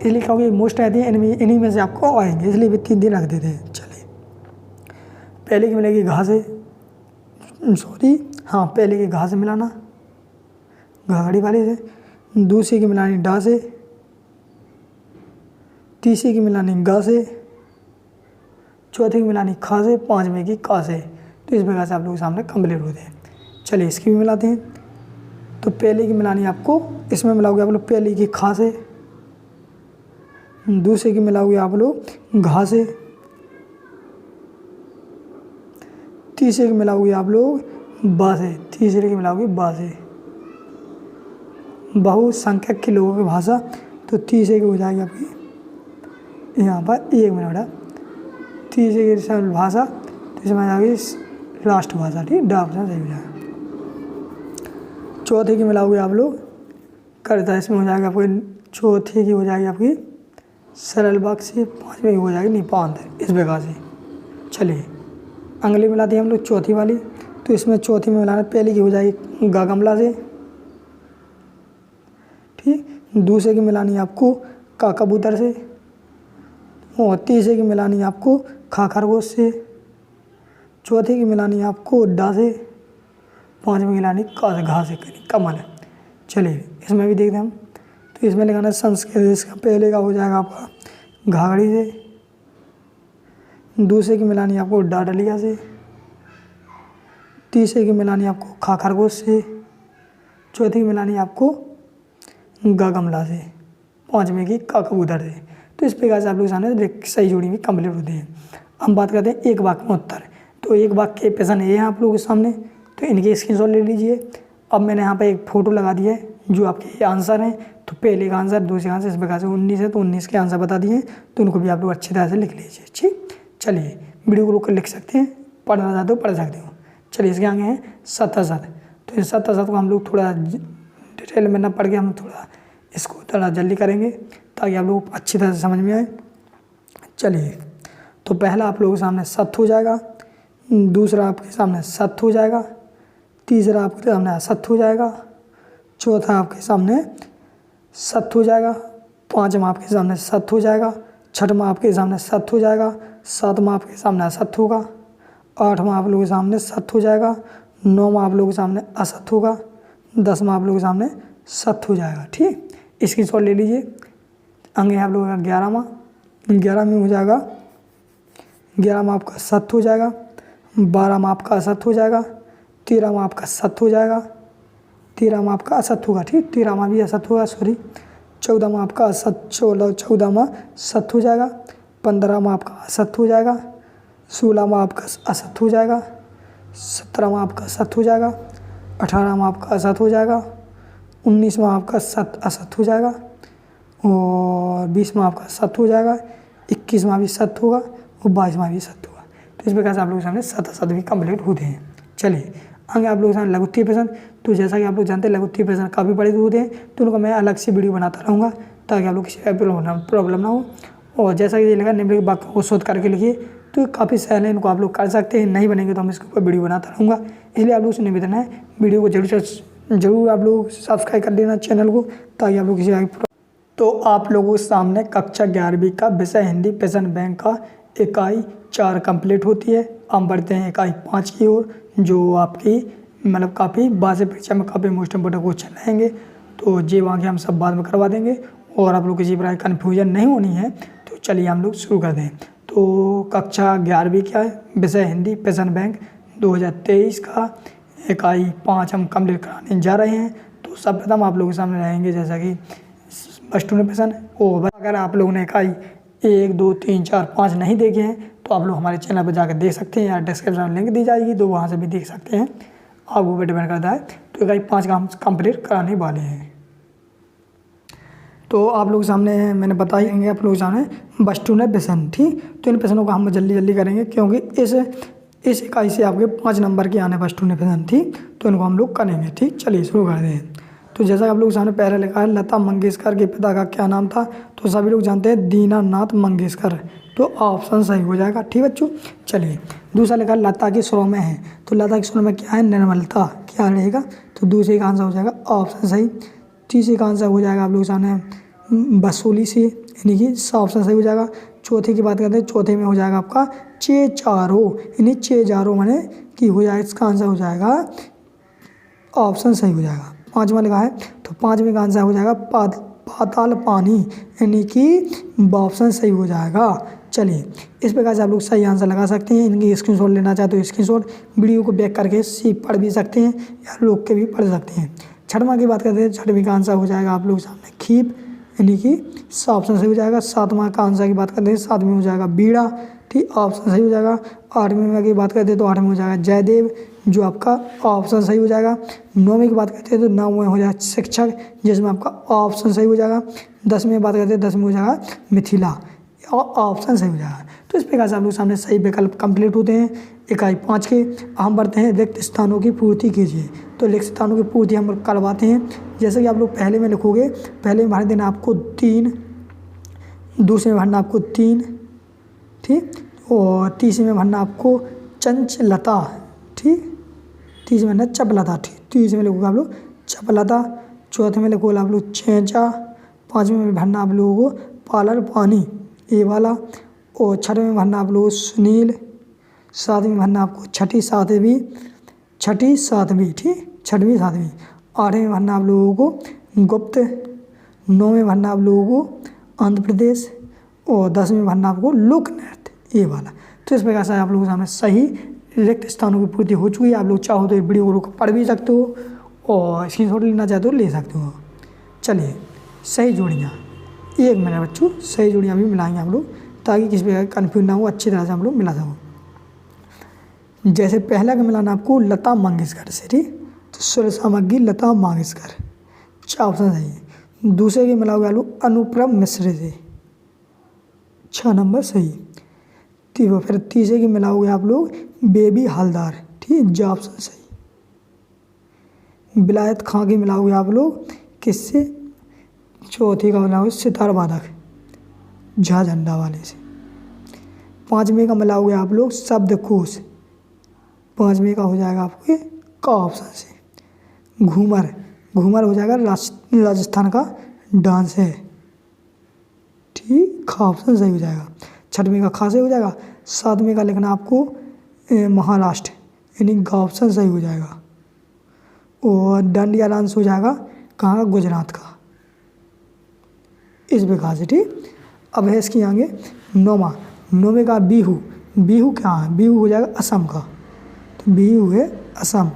इसलिए क्योंकि मोस्ट रहती है इन्हीं में से आपको आएंगे, इसलिए भी 3 दिन रख देते हैं। चलिए पहले की मिलेगी घा से, सॉरी हाँ, पहले की घा से मिलाना घाघड़ी वाले से, दूसरे की मिलानी डा से, तीसरे की मिलानी गा से, चौथे की मिलानी खा से, पाँचवें की का से। तो इस प्रकार से आप लोगों के सामने कंप्लीट होते हैं। चलिए इसकी भी मिलाते हैं। तो पहले की मिलानी आपको इसमें मिलाओगे आप लोग पहले की खा से, दूसरे की मिलाओगे आप लोग घा से, तीसरे की मिलाओगे आप लोग बा से, तीसरे की मिलाओगे बा से। बहुसंख्यक के लोगों की भाषा, तो तीसरे की हो जाएगी आपकी यहाँ पर 1 मिनट। तीसरे की भाषा, तो इसमें आ जाएगी राष्ट्रभाषा, ठीक, डा ऑप्शन सही हो जाएगा। चौथे की मिलाओगे आप लोग कर्ता, इसमें हो जाएगा आपको, चौथे की हो जाएगी आपकी सरल वाक्य, पाँचवें की हो जाएगी निपात, इस प्रकार से। चलिए अगली मिला दी हम लोग चौथी वाली, तो इसमें चौथी में मिलाना, पहले की हो जाएगी गा गमला से, ठीक, दूसरे की मिलानी आपको का कबूतर से, और तीसरे की मिलानी आपको खा खरगोश से, चौथे की मिलानी आपको डा से, पाँचवीं की मिलानी का से, घा से, कमल है। चलिए इसमें भी देखते हैं हम, तो इसमें लिखाना संस्कृत, इसका पहले का हो जाएगा आपका घाघड़ी से, दूसरे की मिलानी आपको डा डलिया से, तीसरे की मिलानी आपको खा खरगोश से, चौथी की मिलानी आपको गा गमला से, पाँचवें की का कबूतर से। तो इस प्रकार से आप लोग सामने सही जोड़ी में कंप्लीट होते हैं। हम बात करते हैं एक वाक्य में उत्तर, तो एक वाक्य के प्रश्न ये हैं आप लोगों के सामने, तो इनके स्क्रीनशॉट ले लीजिए। अब मैंने यहाँ पर एक फ़ोटो लगा दिया है जो आपके आंसर हैं, तो पहले का आंसर, दूसरे का आंसर, इस प्रकार से 19 है तो 19 के आंसर बता दिए, तो उनको भी आप लोग अच्छी तरह से लिख लीजिए, ठीक। चलिए वीडियो को रोक कर लिख सकते हैं, पढ़ना चाहते हो पढ़ सकते हो। चलिए इसके आगे हैं सतसत, तो इस सतसत को हम लोग थोड़ा डिटेल में ना पढ़ के हम थोड़ा इसको थोड़ा जल्दी करेंगे ताकि आप लोग अच्छी तरह से समझ में आए। चलिए तो पहला आप लोगों के सामने सत हो जाएगा, दूसरा आपके सामने सत हो जाएगा, तीसरा आपके सामने असत हो जाएगा, चौथा आपके सामने सत हो जाएगा, पाँचवा आपके सामने सत हो जाएगा, छठवां आपके सामने सत हो जाएगा, सातवां आपके सामने असत होगा, आठवां आप लोगों के सामने सत हो जाएगा, नौवां आप लोगों के सामने असत होगा, दसवां आप लोगों के सामने सत हो जाएगा, ठीक। इसकी शॉट ले लीजिए। आगे आप लोगों का 11वां, 11 में हो जाएगा, 11वां आपका सत हो जाएगा, 12वां आपका असत हो जाएगा, 13वां आपका सत हो जाएगा, 13वां आपका असत होगा, ठीक, 13वां भी असत होगा, सॉरी, 14वां आपका असत, 14वां सत हो जाएगा, 15वां आपका असत हो जाएगा, 16वां आपका असत हो जाएगा, 17वां आपका असत हो जाएगा, 18वां आपका असत हो जाएगा, 19वां आपका असत हो जाएगा, और 20वां आपका सत हो जाएगा, 21वां भी सत होगा, और 22वां भी सत होगा। तो इस प्रकार से आप लोगों के सामने सत भी कंप्लीट होते हैं। चलिए आगे आप लोगों के सामने लघुत्तरीय प्रश्न, तो जैसा कि आप लोग जानते हैं लघुत्तरीय प्रश्न काफ़ी बड़े होते हैं, तो उनको मैं अलग से वीडियो बनाता रहूँगा ताकि आप लोग किसी प्रॉब्लम ना हो। और जैसा कि ये लगा निम्नलिखित वाक्यों को शोध करके लिखिए, तो काफ़ी सहल है, इनको आप लोग कर सकते हैं, नहीं बनेंगे तो हम इसके ऊपर वीडियो बनाता रहूँगा। इसलिए आप लोगों से निवेदन है, वीडियो को जरूर आप लोग सब्सक्राइब कर लेना चैनल को, ताकि आप लोग किसी तो आप लोगों के सामने कक्षा 11वीं का विषय हिंदी प्रश्न बैंक का इकाई 4 कंप्लीट होती है। हम बढ़ते हैं इकाई 5 की ओर, जो आपकी मतलब काफ़ी वार्षिक परीक्षा में काफ़ी मोस्ट इम्पोर्टेंट क्वेश्चन रहेंगे, तो ये वहाँ के हम सब बाद में करवा देंगे, और आप लोग किसी प्रकार कन्फ्यूजन नहीं होनी है। तो चलिए हम लोग शुरू कर दें। तो कक्षा 11वीं क्या है, विषय हिंदी प्रश्न बैंक 2023 का इकाई 5 हम कंप्लीट कराने जा रहे हैं। तो सर्वप्रथम आप लोगों के सामने रहेंगे जैसा कि बस्टूने प्रश्न, और अगर आप लोगों ने इकाई 1, 2, 3, 4, 5 नहीं देखे हैं तो आप लोग हमारे चैनल पर जाकर देख सकते हैं, या डिस्क्रिप्शन में लिंक दी जाएगी तो वहाँ से भी देख सकते हैं, आपको ऊपर डिपेंड करता है। तो इकाई 5 का हम कंप्लीट कराने वाले हैं। तो आप लोग सामने मैंने बताएंगे आप लोग सामने बस्टूने प्रश्न, ठीक। तो इन प्रश्नों को हम जल्दी करेंगे क्योंकि इस इकाई से आपके 5 नंबर के आने बस्टूने प्रश्न, ठीक। तो इनको हम लोग करेंगे, ठीक। चलिए शुरू कर दें। तो जैसा आप लोग सामने पहले लिखा है, लता मंगेशकर के पिता का क्या नाम था, तो सभी लोग जानते हैं दीनानाथ मंगेशकर, तो ऑप्शन सही हो जाएगा, ठीक बच्चों। चलिए दूसरा लिखा लता के स्वरों में है, तो लता के स्वरों में क्या है, निर्मलता, क्या रहेगा, तो दूसरे का आंसर हो जाएगा ऑप्शन सही। तीसरे का आंसर हो जाएगा आप लोग सामने वसूली से, यानी कि ऑप्शन सही हो जाएगा। चौथे की बात करते हैं, चौथे में हो जाएगा आपका चेचारो, यानी चेजारो माने कि हो जाएगा, इसका आंसर हो जाएगा ऑप्शन सही हो जाएगा। 5वां लिखा है, तो 5वें का आंसर हो जाएगा पाताल पानी, यानी कि ऑप्शन सही हो जाएगा। चलिए इस प्रकार से आप लोग सही आंसर लगा सकते हैं। इनकी स्क्रीनशॉट लेना चाहते हो स्क्रीनशॉट, वीडियो को बैक करके पढ़ भी सकते हैं या लोग के भी पढ़ सकते हैं। 6वां की बात करते हैं, 6वीं का आंसर हो जाएगा आप लोग सामने खीप, यानी कि ऑप्शन सही हो जाएगा। 7वां का आंसर की बात करते हैं, 7वें हो जाएगा बीड़ा, ठीक, ऑप्शन सही हो जाएगा। 8वें की बात करते हैं तो 8वें हो जाएगा जयदेव, जो आपका ऑप्शन सही हो जाएगा। 9वें की बात करते हैं तो 9वें हो जाएगा शिक्षक, जिसमें आपका ऑप्शन सही हो जाएगा। 10वें की बात करते हैं 10वें हो जाएगा मिथिला, ऑप्शन सही हो जाएगा। तो इस प्रकार से आप लोग सामने सही विकल्प कंप्लीट होते हैं। इकाई 5 के हम बढ़ते हैं रिक्त स्थानों की पूर्ति कीजिए। तो रिक्त स्थानों की पूर्ति हम करवाते हैं। जैसे कि आप लोग पहले में लिखोगे, पहले में भर देना आपको 3, दूसरे में भरना आपको 3, ठीक, और तीसरे में भरना आपको चंचलता, ठीक, तीसरे में भरना चपलता, ठीक, तीसरे में लिखोगे आप लोग चपलता, चौथे में लिखोगे आप लोग चेंचा, पाँचवें में भरना आप लोगों को पालर पानी ये वाला, और छठवें में भरना आप लोगों को सुनील, सातवें में भरना आपको छठी सातवीं, ठीक, छठवीं सातवीं, आठवें में भरना आप लोगों को गुप्त, नौवें में भरना आप लोगों को आंध्र प्रदेश, और 10वें में भरना आपको लोक नृत्य ये वाला। तो इस प्रकार से आप लोगों के सामने सही रिक्त स्थानों की पूर्ति हो चुकी है। आप लोग चाहो तो वीडियो को रोक पढ़ भी सकते हो और स्क्रीनशॉट लेना चाहते हो ले सकते हो। चलिए सही जोड़ियाँ 1 मिनट बच्चों, सही जोड़ियाँ भी मिलाएंगे हम लोग ताकि किसी प्रकार कन्फ्यूज ना हो, अच्छी तरह से हम लोग मिला सको। जैसे पहला का मिलाना आपको लता मंगेशकर से, ठीक, तो सुर सामग्री लता मंगेशकर, 4 ऑप्शन सही है। दूसरे के मिलाओगे आप लोग अनुपम मिश्र से, 6 नंबर सही। फिर तीसरे की मिलाओगे आप लोग बेबी हलदार, ठीक, 4 ऑप्शन सही। विलायत खां की मिलाओगे आप लोग किससे, चौथी का मिलाओगे सितार वादक झा झंडा वाले से। 5वें का मिलाओगे आप लोग शब्दकोश, 5वें का हो जाएगा आपके का ऑप्शन से। घूमर, घूमर हो जाएगा राजस्थान का डांस है, ठीक, खा ऑप्शन सही हो जाएगा। 6वें का खा से हो जाएगा। 7वें का लिखना आपको महाराष्ट्र यानी गा ऑप्शन सही हो जाएगा। और डांडिया डांस हो जाएगा कहाँ का, गुजरात का, इस प्रकार से, ठीक। अब है इसकी आगे 9वें का बिहू, बिहू क्या है, बिहू हो जाएगा असम का, तो बिहू है असम,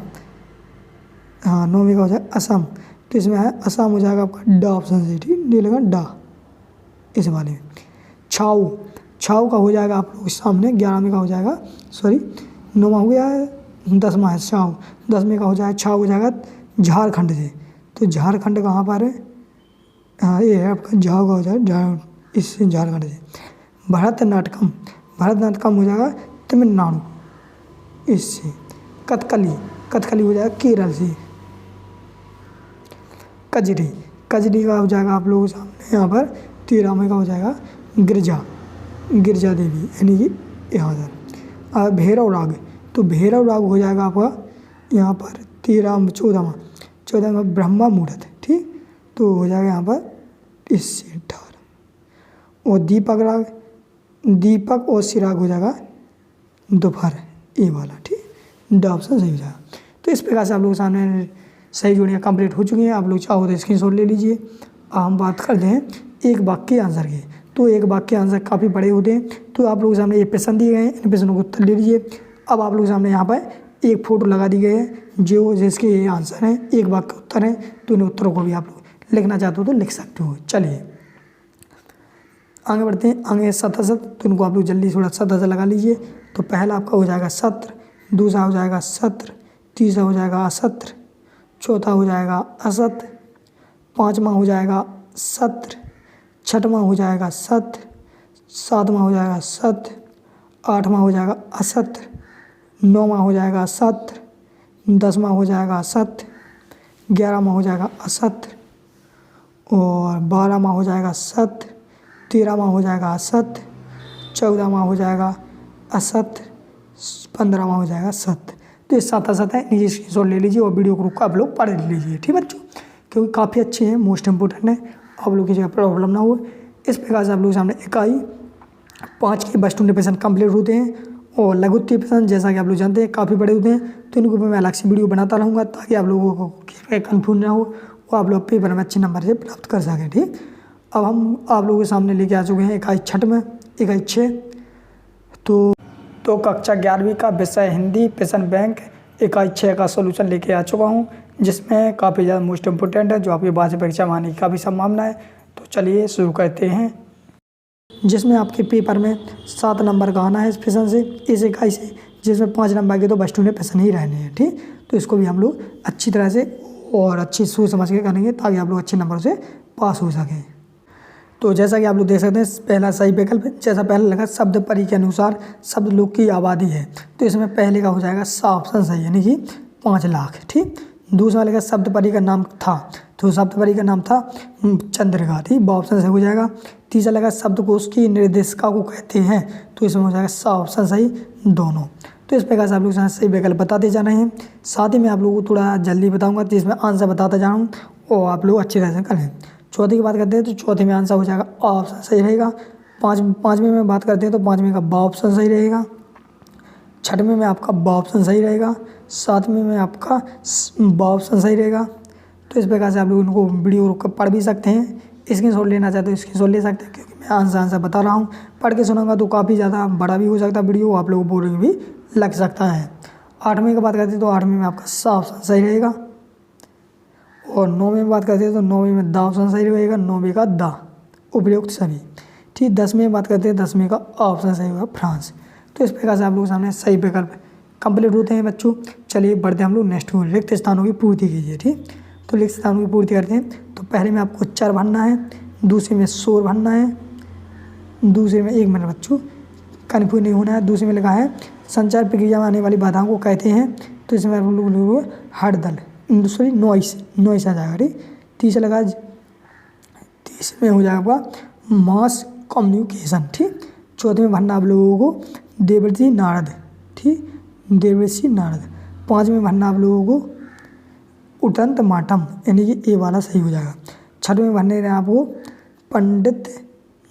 हाँ 9वें का हो जाएगा असम, तो इसमें है असम हो जाएगा आपका डा ऑप्शन से, ठीक, डी लगा डा इस वाले में। छाऊ, छाऊ का हो जाएगा आप लोग सामने 11वें का हो जाएगा, सॉरी 9वां हो गया है, 10वां है छाऊ, 10वें का हो जाएगा छाऊ हो जाएगा झारखंड से, तो झारखंड कहाँ पर है, हाँ ये है आपका झाऊ का हो जाएगा इससे झारखंड से। भरतनाट्यम, भरतनाट्यम हो जाएगा तमिलनाडु इससे। कथकली, कथकली हो जाएगा केरल से। कजरी, कजरी का हो जाएगा आप लोगों के सामने यहाँ पर 13वें का हो जाएगा गिरजा, गिरजा देवी यानी कि यहाँ पर। भैरव राग, तो भैरव राग हो जाएगा आपका यहाँ पर 14वां ब्रह्मा मुहूर्त, ठीक, तो हो जाएगा यहाँ पर इससे 18। और दीपक राग, दीपक और सिराग हो जाएगा दोपहर ये वाला, ठीक, ड ऑप्शन सही हो जाएगा। तो इस प्रकार से आप लोगों के सामने सही जोड़ियाँ कंप्लीट हो चुकी हैं। आप लोग चाहो तो स्क्रीनशॉट ले लीजिए। अब हम बात करते हैं एक वाक्य आंसर के। तो एक वाक्य आंसर काफ़ी बड़े होते हैं, तो आप लोगों के सामने ये प्रश्न दिए गए हैं, इन प्रश्नों को उत्तर ले लीजिए। अब आप लोगों के सामने यहाँ पर एक फ़ोटो लगा दी गई है जो जिसके ये आंसर हैं, एक वाक्य उत्तर है, तो इन उत्तरों को भी आप लोग लिखना चाहते हो तो लिख सकते हो। चलिए आगे बढ़ते हैं। आगे सत्र, तो उनको आप लोग जल्दी थोड़ा सत्र लगा लीजिए। तो पहला आपका हो जाएगा सत्र, दूसरा हो जाएगा सत्र, तीसरा हो जाएगा असत्र, चौथा हो जाएगा असत्र, 5वां हो जाएगा सत्र, 6वां हो जाएगा सत्र, 7वां हो जाएगा सत्र, 8वां हो जाएगा असत्र, 9वां हो जाएगा सत्र, 10वां हो जाएगा सत्र, 11वां हो जाएगा असत्र, और 12वां हो जाएगा सत्र, 13वां हो जाएगा असत्र, 14वां हो जाएगा असत्र, 15वां हो जाएगा सत्र। तो ये 7 असत्र है, नीचे स्क्रीनशॉट ले लीजिए और वीडियो को आप लोग पढ़ लीजिए, ठीक है बच्चों, क्योंकि काफ़ी अच्छे हैं, मोस्ट इंपोर्टेंट है, आप लोग की जगह प्रॉब्लम ना हो। इस प्रकार से आप लोग सामने इकाई 5 के बस 2 प्रश्न कंप्लीट होते हैं। और लघु प्रश्न जैसा कि आप लोग जानते हैं काफ़ी बड़े होते हैं, तो इनके ऊपर मैं अलग से वीडियो बनाता रहूँगा ताकि आप लोगों को कन्फ्यूज ना हो और आप लोग पेपर में अच्छे नंबर से प्राप्त कर सकें, ठीक। अब हम आप लोगों के सामने लेके आ चुके हैं इकाई 6 में, इकाई 6। तो कक्षा 11वीं का विषय हिंदी प्रश्न बैंक इकाई 6 का सॉल्यूशन लेके आ चुका हूँ, जिसमें काफ़ी ज़्यादा मोस्ट इंपोर्टेंट है, जो आपकी वार्षिक परीक्षा में आने की काफ़ी संभावना है। तो चलिए शुरू करते हैं, जिसमें आपके पेपर में 7 नंबर का आना है इस प्रश्न से, इस इकाई से, जिसमें 5 नंबर के तो बस 2 प्रश्न ही रहने हैं, ठीक। तो इसको भी हम लोग अच्छी तरह से और अच्छी सोच समझ के करेंगे ताकि आप लोग अच्छे नंबरों से पास हो सकें। तो जैसा कि आप लोग देख सकते हैं पहला सही विकल्प है। जैसा पहले लगा शब्द परी के अनुसार शब्द लोग की आबादी है, तो इसमें पहले का हो जाएगा सा ऑप्शन सही, यानी कि 5 लाख। ठीक, दूसरा लगा शब्द परी का नाम था, तो शब्द परी का नाम था चंद्रिका। ठीक, ब ऑप्शन सही हो जाएगा। तीसरा लगा शब्दकोश की निर्देशिका को कहते हैं, तो इसमें हो जाएगा सा ऑप्शन सही दोनों। तो इस प्रकार से आप लोग सही विकल्प बताते जा रहे हैं। साथ ही मैं आप लोगों को थोड़ा जल्दी बताऊंगा, जिसमें आंसर बताता जा रहा हूँ और आप लोग अच्छी तरह से करें। चौथे की बात करते हैं तो चौथे में आंसर हो जाएगा आ ऑप्शन सही रहेगा। पाँचवें में बात करते हैं तो पाँचवें का बा ऑप्शन सही रहेगा। छठवें में आपका बा ऑप्शन सही रहेगा। सातवें में आपका बा ऑप्शन सही रहेगा। तो इस प्रकार से आप लोग उनको वीडियो को पढ़ भी सकते हैं। स्क्रीनशॉट लेना चाहते हो स्क्रीनशॉट ले सकते हैं, क्योंकि मैं आंसर बता रहा हूँ। पढ़ के सुनाऊंगा तो काफ़ी ज़्यादा बड़ा भी हो सकता है वीडियो, आप लोगों को बोरिंग भी लग सकता है। आठवीं की बात करते हैं तो आठवीं में आपका सा ऑप्शन सही रहेगा। और नौवीं में बात करते हैं तो नौवीं में दा ऑप्शन सही रहेगा। नौवीं का दा उपयुक्त सभी। ठीक, 10वीं में बात करते हैं 10वीं का ऑप्शन सही होगा फ्रांस। तो इस प्रकार से आप लोगों के सामने सही विकल्प कंप्लीट होते हैं बच्चों। चलिए बढ़ते हैं हम लोग नेक्स्ट को, रिक्त स्थानों की पूर्ति कीजिए। ठीक, तो रिक्त स्थानों की पूर्ति करते हैं। तो पहले में आपको चर भरना है, दूसरे में शोर भरना है, दूसरे में 1 मिनट बच्चों कन्फ्यूज नहीं होना है। दूसरे में लिखा है संचार प्रक्रिया में आने वाली बाधाओं को कहते हैं, तो इसमें आप लोग हड़दल सॉरी नॉइस आ जाएगा। ठीक, तीसरा लगा तीसरे में हो जाएगा मास कम्युनिकेशन। ठीक, चौथे में भरना आप लोगों को देवर्षि नारद। ठीक, देवर्षि नारद। पाँचवें में भरना आप लोगों को उटंत माटम, यानी कि ए वाला सही हो जाएगा। छठवें में भरने हैं आपको पंडित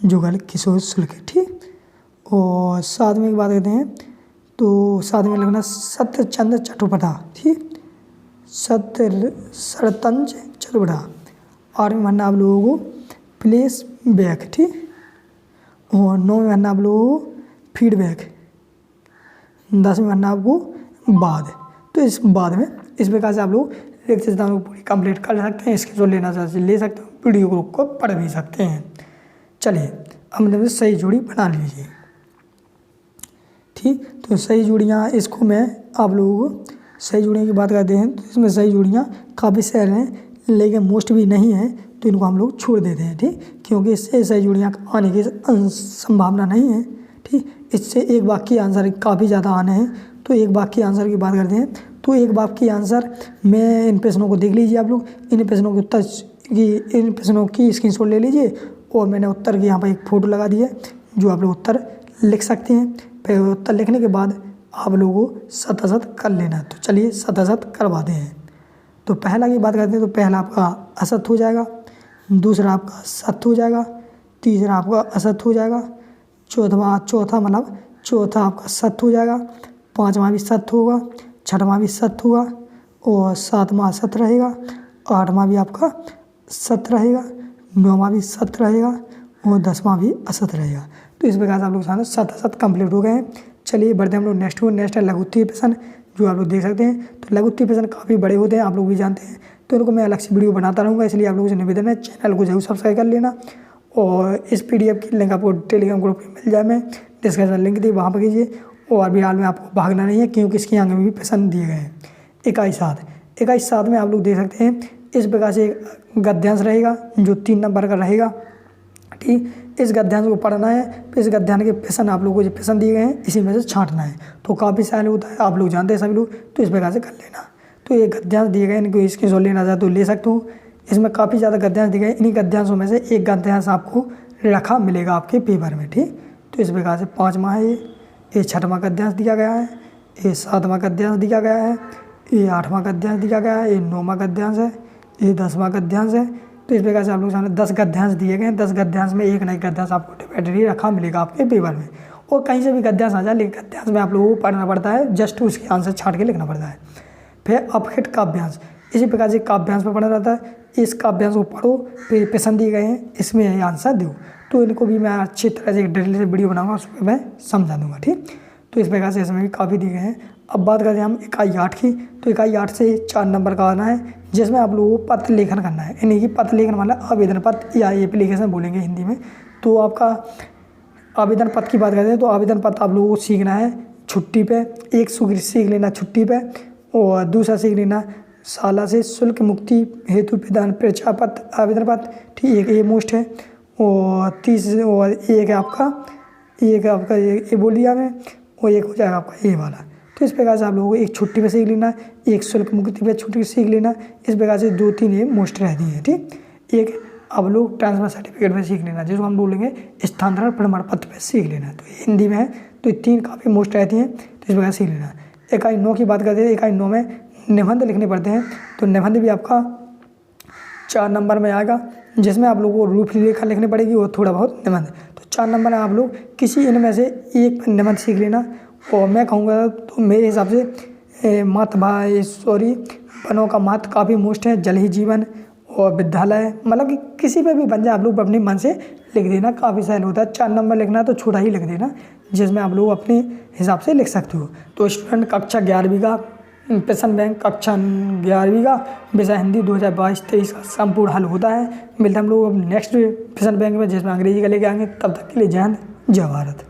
जुगल किशोर शुक्ल। ठीक, और सातवें की बात करते हैं तो सातवें में लगना सत्यचंद्र चट्टोपाध्याय। ठीक, शरतंज चट्टोपाध्याय। आठवें भरना आप लोगों को प्लेस बैक। ठीक, और नौवें भरना आप लोगों को फीडबैक। 10वें भरना आपको बाद। तो इस बाद में इस प्रकार से आप लोग रिक्त स्थानों को पूरी कंप्लीट कर सकते हैं। इसके जो लेना चाहते ले सकते हो, वीडियो को पढ़ भी सकते हैं। चलिए अब मतलब सही जोड़ी बना लीजिए। ठीक, तो सही जोड़ियाँ इसको मैं आप लोगों को सही जोड़ियों की बात करते हैं तो इसमें सही जोड़ियाँ काफ़ी सारे हैं, लेकिन मोस्ट भी नहीं है, तो इनको हम लोग छोड़ देते हैं। ठीक, क्योंकि इससे सही जोड़ियाँ आने की संभावना नहीं है। ठीक, इससे एक वाक्य आंसर काफ़ी ज़्यादा आने हैं। तो एक वाक्य आंसर की बात करते हैं तो एक वाक्य आंसर में इन प्रश्नों को देख लीजिए आप लोग। इन प्रश्नों के उत्तर इन प्रश्नों की स्क्रीनशॉट ले लीजिए, और मैंने उत्तर की यहाँ पर एक फ़ोटो लगा दी है, जो आप लोग उत्तर लिख सकते हैं। फिर उत्तर लिखने के बाद आप लोगों को शत कर लेना। तो चलिए शत करवाते हैं। तो पहला की बात करते हैं तो पहला आपका असत हो जाएगा, दूसरा आपका सत हो जाएगा, तीसरा आपका असत हो जाएगा, चौथा आपका सत हो जाएगा, पाँचवा भी सत होगा, छठवां भी सत होगा, और सातवां सत रहेगा, आठवां भी आपका सत रहेगा, नौवां भी सत रहेगा, और 10वां भी असत रहेगा। तो इस प्रकार से आप लोग सारे शत कंप्लीट हो गए हैं। चलिए बढ़ते हैं हम लोग नेक्स्ट है लघुत्तरीय प्रश्न, जो आप लोग देख सकते हैं। तो लघुत्तरीय प्रश्न काफ़ी बड़े होते हैं, आप लोग भी जानते हैं, तो इनको मैं अलग से वीडियो बनाता रहूँगा। इसलिए आप लोगों से निवेदन है चैनल को जरूर सब्सक्राइब कर लेना, और इस PDF की लिंक आपको टेलीग्राम ग्रुप में मिल जाए, मैं डिस्क्रिप्शन लिंक दी वहाँ पर कीजिए। और अभी हाल में आपको भागना नहीं है, क्योंकि इसके आगे भी प्रश्न दिए गए हैं। 21/7 में आप लोग देख सकते हैं इस प्रकार से एक गद्यांश रहेगा जो 3 नंबर का रहेगा। ठीक, इस गद्यांश को पढ़ना है, फिर इस गद्यांश के प्रश्न आप लोगों को जो प्रश्न दिए गए हैं इसी में से छांटना है। तो काफ़ी सारे होता है, आप लोग जानते हैं सभी लोग, तो इस प्रकार से कर लेना। तो ये गद्यांश दिए गए, इनको इसके जो लेना चाहे तो ले सकते हो। इसमें काफ़ी ज़्यादा गद्यांश दिए गए, इन्हीं गद्यांशों में से एक गद्यांश आपको रखा मिलेगा आपके पेपर में। ठीक, तो इस प्रकार से 5वां है, ये 6वां गद्यांश दिया गया है, ये 7वां गद्यांश दिया गया है, ये 8वां गद्यांश दिया गया है, ये 9वां गद्यांश है, ये 10वां गद्यांश है। तो इस प्रकार से आप लोग सामने 10 गद्यांश दिए गए हैं। 10 गद्यांश में एक नई गद्यांश आपको डिपेंडली रखा मिलेगा आपके पेपर में, और कहीं से भी गद्यांश आ जाए, लेकिन गद्यांश में आप लोगों को पढ़ना पड़ता है, जस्ट उसके आंसर छाट के लिखना पड़ता है। फिर अपहित काव्यांश, इसी प्रकार से काव्यांश पर पढ़ना रहता है। इस काव्यांश को पढ़ो, फिर प्रश्न दिए गए हैं, इसमें यही आंसर दो। तो इनको भी मैं अच्छी तरह से डिटेल से वीडियो बनाऊंगा, उसमें मैं समझा दूंगा। ठीक, तो इस प्रकार से इसमें भी काफ़ी दिए गए हैं। अब बात करते हैं हम इकाई 8 की। तो इकाई 8 से 4 नंबर का आना है, जिसमें आप लोगों को पत्र लेखन करना है, यानी कि पत्र लेखन वाला आवेदन पत्र या एप्लीकेशन बोलेंगे हिंदी में। तो आपका आवेदन पत्र की बात करते हैं तो आवेदन पत्र आप लोगों को सीखना है छुट्टी पे, एक सीख लेना छुट्टी पे, और दूसरा सीख लेना शाला से शुल्क मुक्ति हेतु प्रदान परीक्षा पत्र आवेदन पत्र। ठीक, एक ये मोस्ट है। और 30 और एक है आपका ये बोलिया में, और एक हो जाएगा आपका ये वाला। तो इस प्रकार से आप लोगों को एक छुट्टी पे सीख लेना, एक शुल्क मुक्ति पे छुट्टी सीख लेना। इस प्रकार से 2-3 ये मोस्ट रहती हैं, ठीक। एक आप लोग ट्रांसफर सर्टिफिकेट पे सीख लेना, जिसको हम बोलेंगे स्थानांतरण प्रमाण पत्र पे सीख लेना। तो हिंदी में है, तो ये 3 काफ़ी मोस्ट रहती हैं, तो इस प्रकार सीख लेना। इकाई 9 की बात करते हैं। इकाई 9 में निबंध लिखने पड़ते हैं, तो निबंध भी आपका 4 नंबर में आएगा, जिसमें आप लोगों को रूपरेखा लिखनी पड़ेगी और थोड़ा बहुत निबंध। तो 4 नंबर में आप लोग किसी इनमें से एक निबंध सीख लेना। और मैं कहूँगा तो मेरे हिसाब से वनों का महत्व काफ़ी मोस्ट है, जल ही जीवन और विद्यालय, मतलब कि किसी पे भी बन जाए आप लोग अपने मन से लिख देना, काफ़ी सहल होता है। 4 नंबर लिखना तो छोटा ही लिख देना, जिसमें आप लोग अपने हिसाब से लिख सकते हो। तो स्टूडेंट कक्षा 11वीं का प्रश्न बैंक कक्षा 11वीं का विषय हिंदी 2022-23 का संपूर्ण हल होता है। मिलते हम लोग अब नेक्स्ट प्रश्न बैंक में, जिसमें अंग्रेजी का लेके आएंगे। तब तक के लिए जय हिंद, जय भारत।